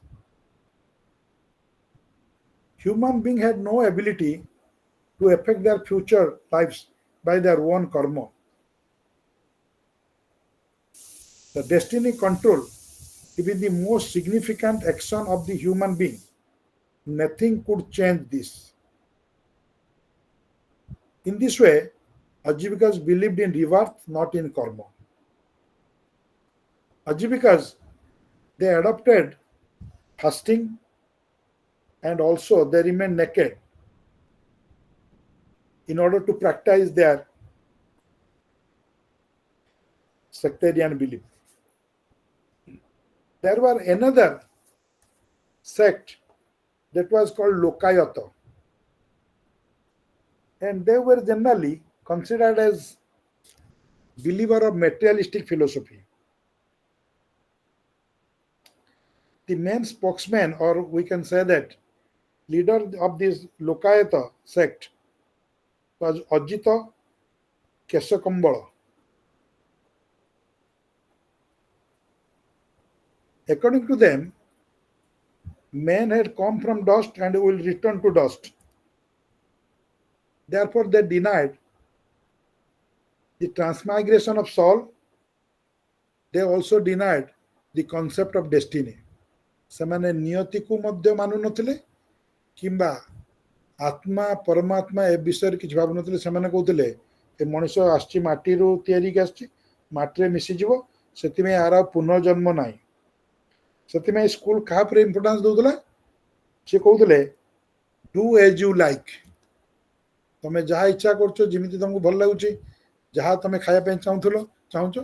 Speaker 1: Human being had no ability to affect their future lives by their own karma. The destiny control is the most significant action of the human being. Nothing could change this. In this way, Ajivikas believed in rebirth, not in karma. Ajivikas, they adopted fasting, and also they remained naked in order to practice their sectarian belief. There were another sect that was called Lokayata, and they were generally considered as believer of materialistic philosophy. The main spokesman, or we can say that leader of this Lokayata sect, was Ajita Kesakambala. According to them, man had come from dust and will return to dust. Therefore, they denied the transmigration of soul. They also denied the concept of destiny. ସେମାନେ ନିୟତିକୁ ମଧ୍ୟ ମାନୁନଥିଲେ କିମ୍ବା ଆତ୍ମା ପରମାତ୍ମା ଏ ବିଷୟରେ କିଛି ଭାବୁନଥିଲେ. ସେମାନେ କହୁଥିଲେ ଏ ମଣିଷ ଆସିଛି ମାଟିରୁ ତିଆରିକି ଆସିଛି, ମାଟିରେ ମିଶିଯିବ, ସେଥିପାଇଁ ଆର ପୁନର୍ଜନ୍ମ ନାହିଁ. ସେଥିପାଇଁ ସ୍କୁଲ କାହା ଉପରେ ଇମ୍ପୋର୍ଟାନ୍ସ ଦଉଥିଲା? ସେ କହୁଥିଲେ ଡୁ ଏଜ୍ ୟୁ ଲାଇକ୍, ତମେ ଯାହା ଇଚ୍ଛା କରୁଛ, ଯେମିତି ତମକୁ ଭଲ ଲାଗୁଛି जहाँ तुम खायापी चाहूच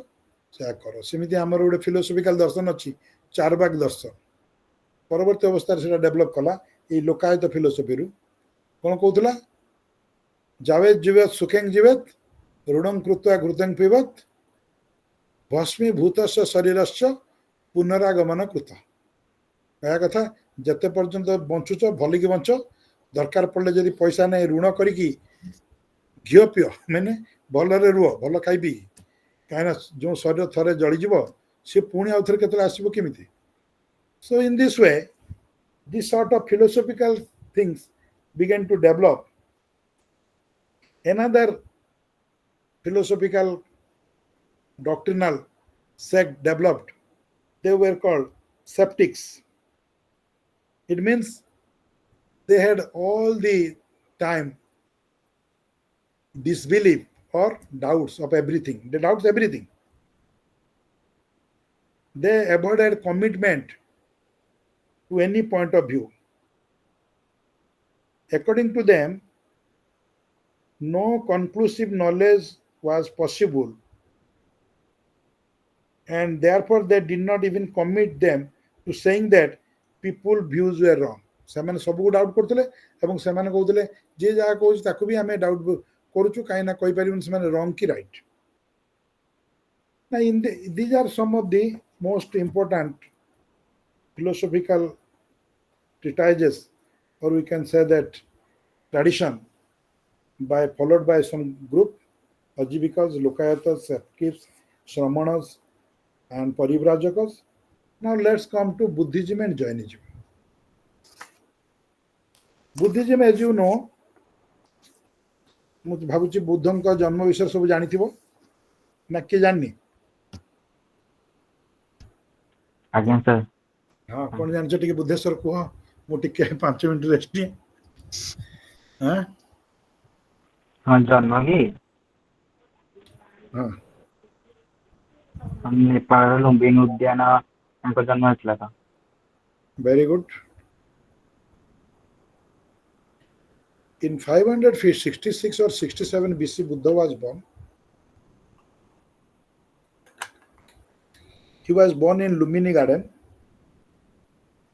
Speaker 1: से कर सेमती आमर गोटे फिलोसफिकल दर्शन अच्छी चारबाग दर्शन परवर्त अवस्था से डेभलप कला ये लोकायत फिलोसफी रु कौन कहला जावेद जीवेत सुखें जीवेत ऋणं कृत्वा घृतं पिबत भस्मीभूत शरीर पुनरागमन कृत कह कथा जिते पर्यंत बंचुच भल की बंच दरकार पड़े जदि पैसा नहीं ऋण करी घी पिओ मैंने भलरे रुह भल खाई कहीं जो शरीर थे जलीज सी पुणी आउ थे के आसो केमी so in this way this sort of philosophical things began to develop. Another philosophical doctrinal sect developed. They were called skeptics. It means they had all the time disbelief or doubts of everything. They doubts everything. They avoided commitment to any point of view. According to them, no conclusive knowledge was possible, and therefore they did not even commit them to saying that people views were wrong. ସେମାନେ ସବୁକୁ doubt କରୁଥିଲେ ଏବଂ ସେମାନେ କହୁଥିଲେ ଯେ ଯାହା କହୁଛି ତାକୁ ବି ଆମେ ଡାଉଟ୍ କରୁଛୁ କାହିଁ ନା କହିପାରିବୁନି ସେମାନେ ରଙ୍ଗ କି right. Now, these are some of the most important philosophical treatises, or we can say that tradition, followed by some group, Ajivikas, Lokayatas, Skeptics, Shramanas, and Paribrajakas. Now let's come to Buddhism and Jainism. Buddhism, as you know, ମୁଁ ଭାବୁଛି ବୁଦ୍ଧଙ୍କ ଜନ୍ମ ବିଷୟରେ ସବୁ ଜାଣିଥିବ ନା କିଏ ଜାଣିନି?
Speaker 3: ଆଜ୍ଞା ସାର୍।
Speaker 1: ହଁ କଣ ଜାଣିଛ ଟିକେ ବୁଦ୍ଧେଶ୍ୱର କୁହ, ମୁଁ ଟିକେ 5 ମିନିଟ ରେଷ୍ଟ ନିଏ।
Speaker 3: ହଁ ଜନ୍ମ କି
Speaker 1: ହଁ
Speaker 3: ନେପାଳର ଲୁମ୍ବିନି ଉଦ୍ୟାନ ତାଙ୍କ ଜନ୍ମ ହେଇଥିଲା ତ।
Speaker 1: very good. In 566 or 67 BC, Buddha was born. He was born in Lumbini Garden.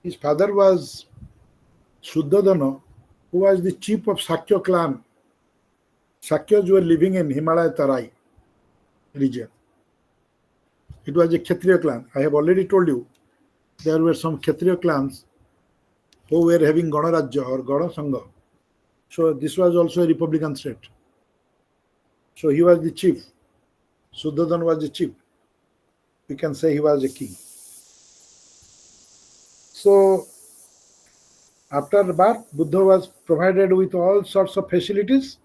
Speaker 1: His father was Shuddhadana, who was the chief of Sakya clan. Sakyas were living in Himalaya Tarai region. It was a Kshatriya clan. I have already told you there were some Kshatriya clans who were having Ganarajya or Gana Sangha. So this was also a republican state. So he was the chief. Shuddhadana was the chief. We can say he was a king. So after birth, Buddha was provided with all sorts of facilities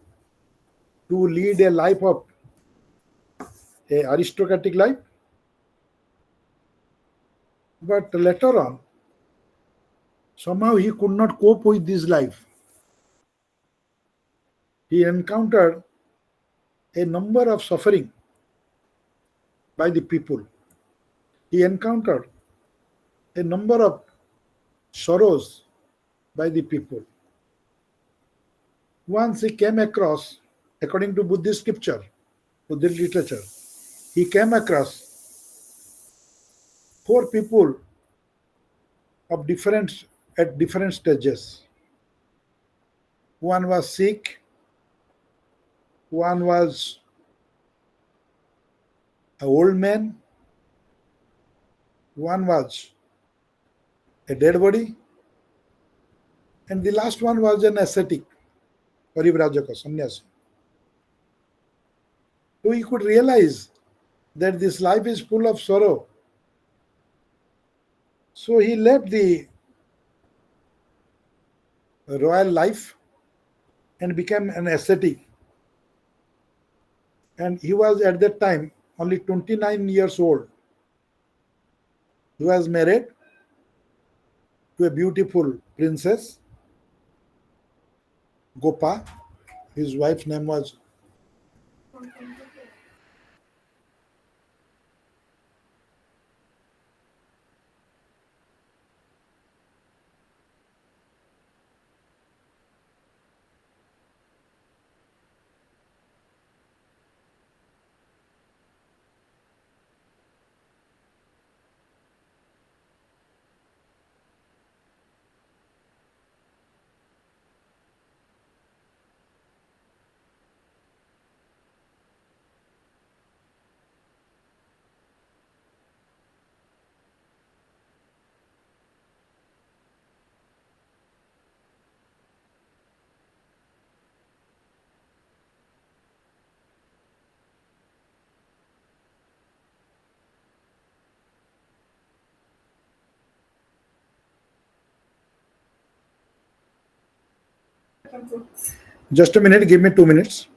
Speaker 1: to lead a life of a aristocratic life. But later on, somehow he could not cope with this life. He encountered a number of suffering by the people. He encountered a number of sorrows by the people. Once he came across, according to Buddhist scripture, Buddhist literature, he came across 4 people of at different stages. One was sick, one was an old man, one was a dead body, and the last one was an ascetic, Parivrajaka, sannyasi. So he could realize that this life is full of sorrow. So he left the royal life and became an ascetic. And he was at that time only 29 years old. He was married to a beautiful princess, Gopa. His wife's name was Just a minute, give me 2 minutes.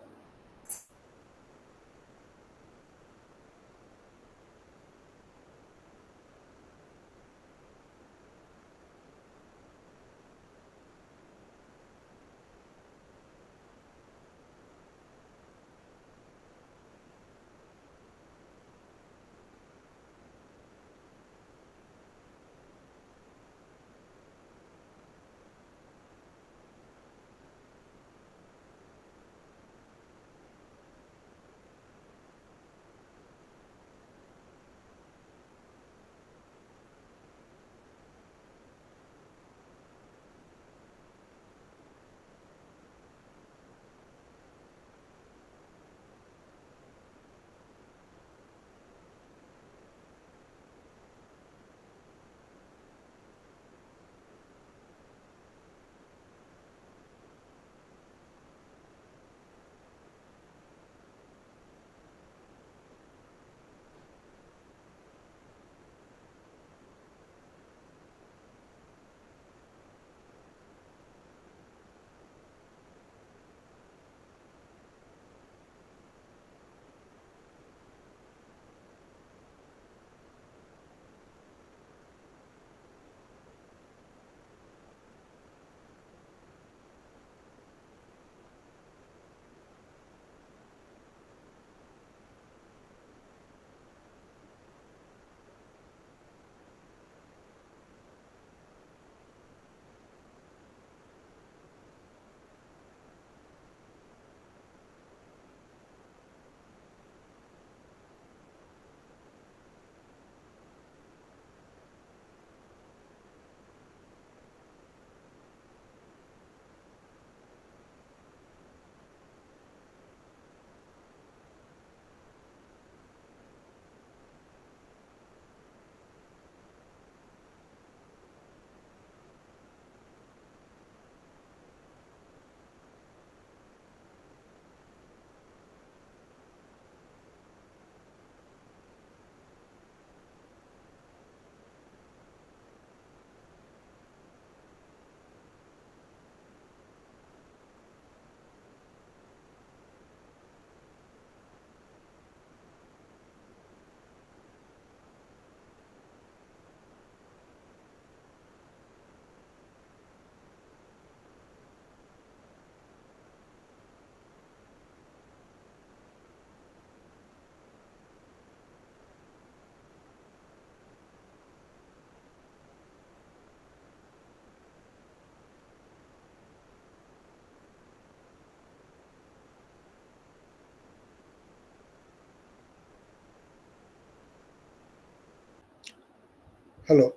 Speaker 1: Hello.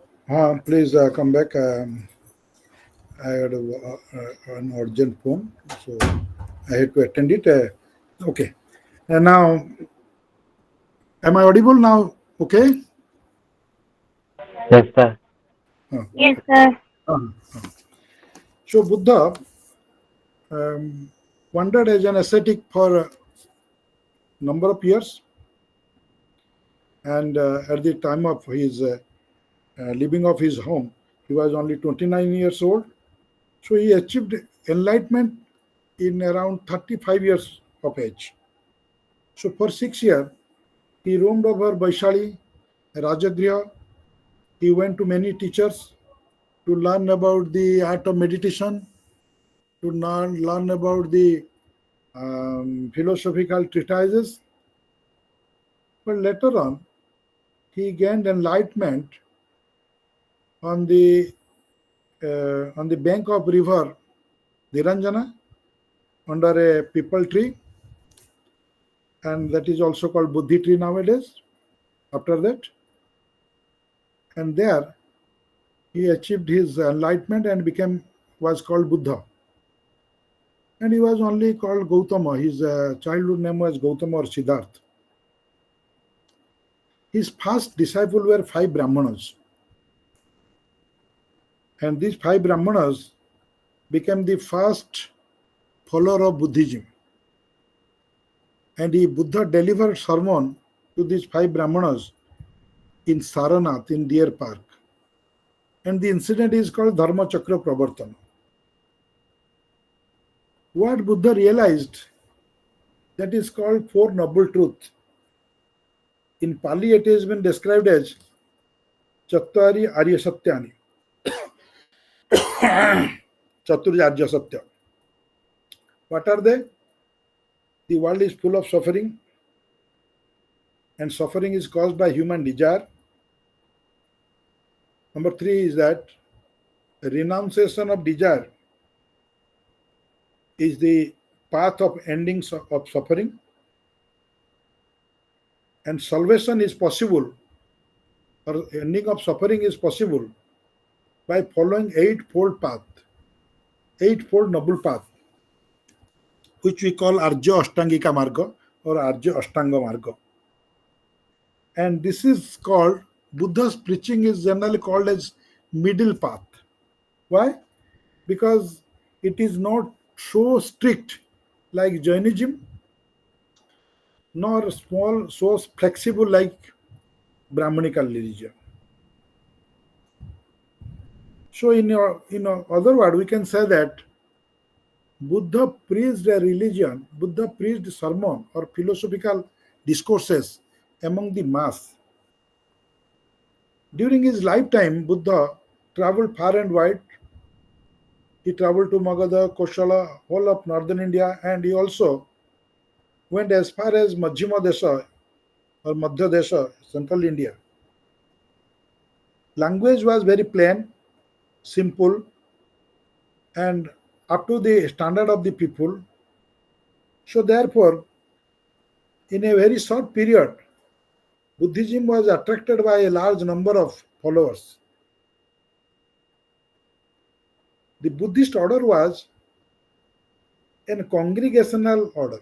Speaker 1: Please come back. I had an urgent phone, so I had to attend it. Okay. And now, am I audible now? Okay.
Speaker 3: Yes, sir.
Speaker 2: Yes, sir.
Speaker 1: So Buddha wandered as an ascetic for a number of years, and at the time of his leaving of his home, he was only 29 years old. So he achieved enlightenment in around 35 years of age. So for 6 years, he roamed over Vaishali, Rajagriha. He went to many teachers to learn about the art of meditation, to learn about the philosophical treatises. But later on, he gained enlightenment on the bank of river Niranjana under a peepal tree, and that is also called Buddhi tree nowadays. After that, and there he achieved his enlightenment and was called Buddha. And he was only called Gautama. His childhood name was Gautama or Siddhartha. His first disciples were 5 Brahmanas. And these 5 Brahmanas became the first follower of Buddhism. And Buddha delivered sermon to these 5 Brahmanas in Saranath, in Deer Park. And the incident is called Dharma Chakra Pravartana. what Buddha realized, that is called Four Noble Truths. In Pali, it has been described as Chattari Arya Satyani, Chaturja Arya Satya. What are they? The world is full of suffering, and suffering is caused by human desire. Number three is that renunciation of desire is the path of ending of suffering, and salvation is possible, or ending of suffering is possible by following eightfold path, eightfold noble path, which we call Arja Ashtangika Marga or Arja Ashtanga Marga. And this is called, Buddha's preaching is generally called as middle path. Why? Because it is not so strict like Jainism, nor small so flexible like Brahmanical religion. So in other word, we can say that Buddha preached a religion, Buddha preached sermon or philosophical discourses among the mass. During his lifetime, Buddha traveled far and wide. He traveled to Magadha, Koshala, whole of northern India, and he also went as far as Majjhima Desha or Madhya Desha, central India. Language was very plain, simple, and up to the standard of the people. So therefore, in a very short period, Buddhism was attracted by a large number of followers. The Buddhist order was a congregational order.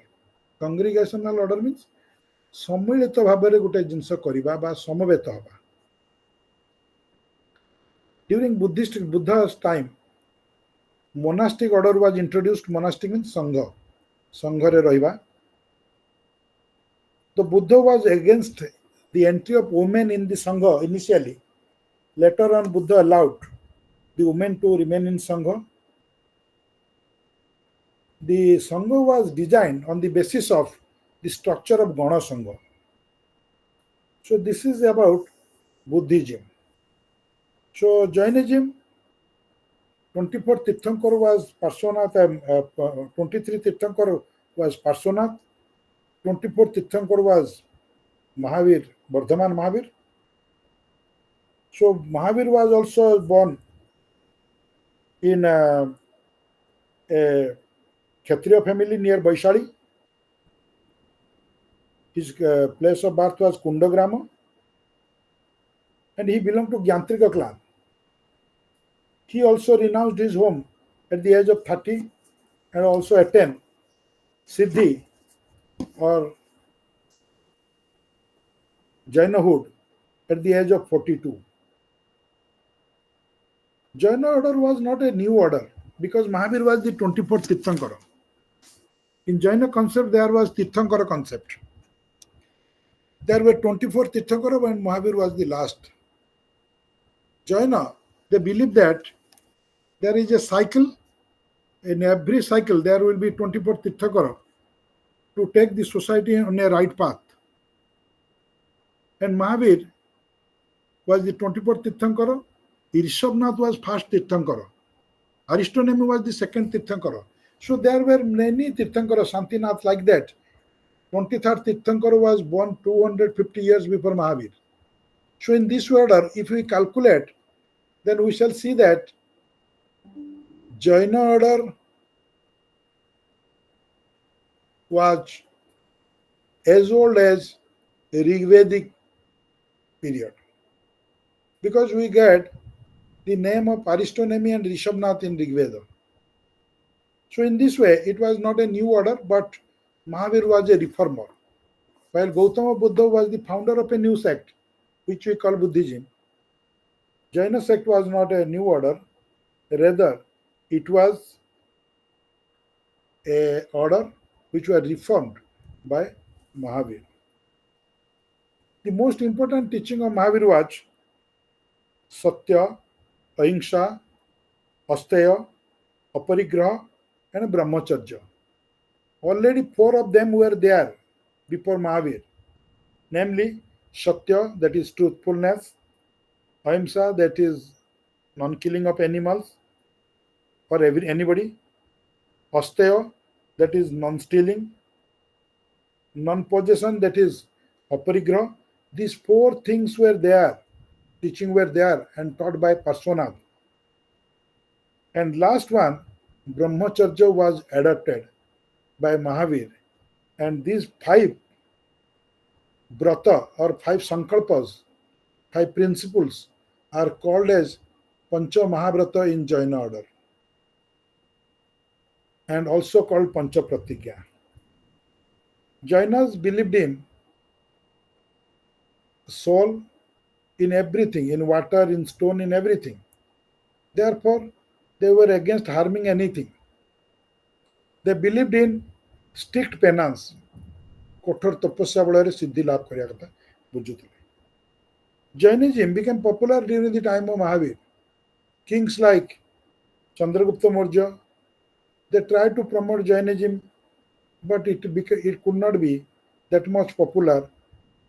Speaker 1: Congregational order means ସମ୍ମିଳିତ ଭାବରେ ଗୋଟେ ଜିନିଷ କରିବା ବା ସମବେତ ହେବା. During Buddha's time, monastic order was introduced. Monastic means sangha, sanghare ରହିବା. The Buddha was against the entry of women in the sangha initially. Later on, Buddha allowed the women to remain in sangha. The sangha was designed on the basis of the structure of Gana Sangha. So this is about Buddhism. So Jainism, 24 Tirthankar was Parshvanath, 23 Tirthankar was Parshvanath, 24 Tirthankar was Mahavir, Vardhaman Mahavir. So Mahavir was also born in a Kshatriya family near Vaishali. His place of birth was Kundagrama, and he belonged to Gyantrika clan. He also renounced his home at the age of 30 and also attained Siddhi or Jainahood at the age of 42. Jaina order was not a new order because Mahavir was the 24th Tirthankara. In Jaina concept, there was Tirthankara concept. There were 24 Tirthankara and Mahavir was the last. Jaina, they believe that there is a cycle. In every cycle, there will be 24 Tirthankara to take the society on a right path. And Mahavir was the 24th Tirthankara. Rishabhnath was first Tirthankara. Aristotnemi was the second Tirthankara. So there were many Tirthankara, Shantinath like that. 23rd Tirthankara was born 250 years before Mahavir. So in this order, if we calculate, then we shall see that Jaina order was as old as Rigvedic period. Because we get the name of Aristotnemi and Rishabhnath in Rigveda. So in this way, it was not a new order, but Mahavir was a reformer. While Gautama Buddha was the founder of a new sect, which we call Buddhism, Jaina sect was not a new order, rather it was a order which was reformed by Mahavir. The most important teaching of Mahavir was Satya, Ahimsa, Asteya, Aparigraha, and Brahmacharya. Already 4 of them were there before Mahavir, namely Satya, that is truthfulness, Ahimsa, that is non-killing of animals or anybody, Asteya, that is non-stealing, non-possession, that is aparigraha. These 4 things were there, teaching were there and taught by Parshvanath. And last one, Brahmacharya was adopted by Mahavir. And these 5 brata or 5 sankalpas, 5 principles are called as Pancha Mahabrata in Jaina order and also called Pancha Pratigya. Jainas believed in soul in everything, in water, in stone, in everything. Therefore, they were against harming anything. They believed in strict penance. कठोर तपस्या बल सिद्धि लाभ करने कथा बुझुले. Jainism became popular during the time of Mahavir. Kings like Chandragupta Maurya, they tried to promote Jainism, but it could not be that much popular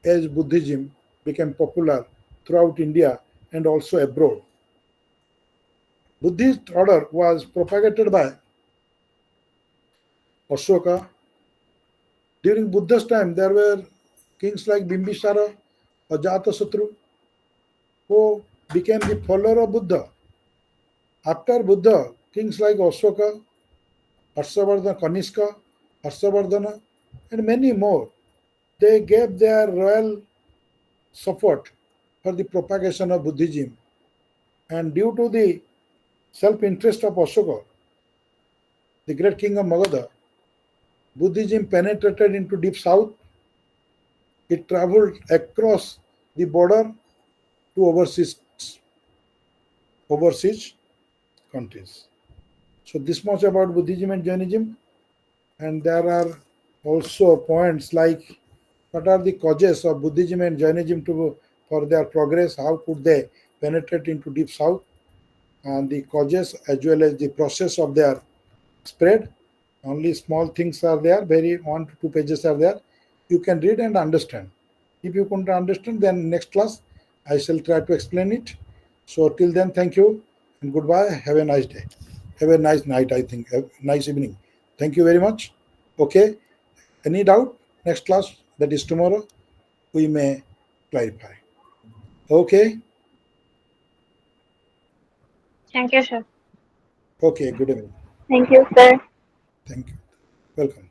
Speaker 1: as Buddhism became popular throughout India and also abroad. Buddhist order was propagated by Ashoka. During Buddha's time, there were kings like Bimbisara, Ajatasatru, who became the follower of Buddha. After Buddha, kings like Ashoka, Harshavardhana, Kanishka, Harshavardhana, and many more, they gave their royal support for the propagation of Buddhism. And due to the self-interest of Ashoka, the great king of Magadha, Buddhism penetrated into deep south. It traveled across the border to overseas countries. So this much about Buddhism and Jainism. And there are also points like what are the causes of Buddhism and Jainism for their progress, how could they penetrate into deep south, and the causes as well as the process of their spread. Only small things are there, very 1 to 2 pages are there. You can read and understand. If you couldn't understand, then next class I shall try to explain it. So till then, thank you and goodbye. Have a nice day. Have a nice night, I think. A nice evening. Thank you very much. Okay. Any doubt? Next class, that is tomorrow, we may clarify. Okay.
Speaker 2: Thank you, sir.
Speaker 1: Okay. Good evening.
Speaker 2: Thank you, sir.
Speaker 1: Thank you. Welcome.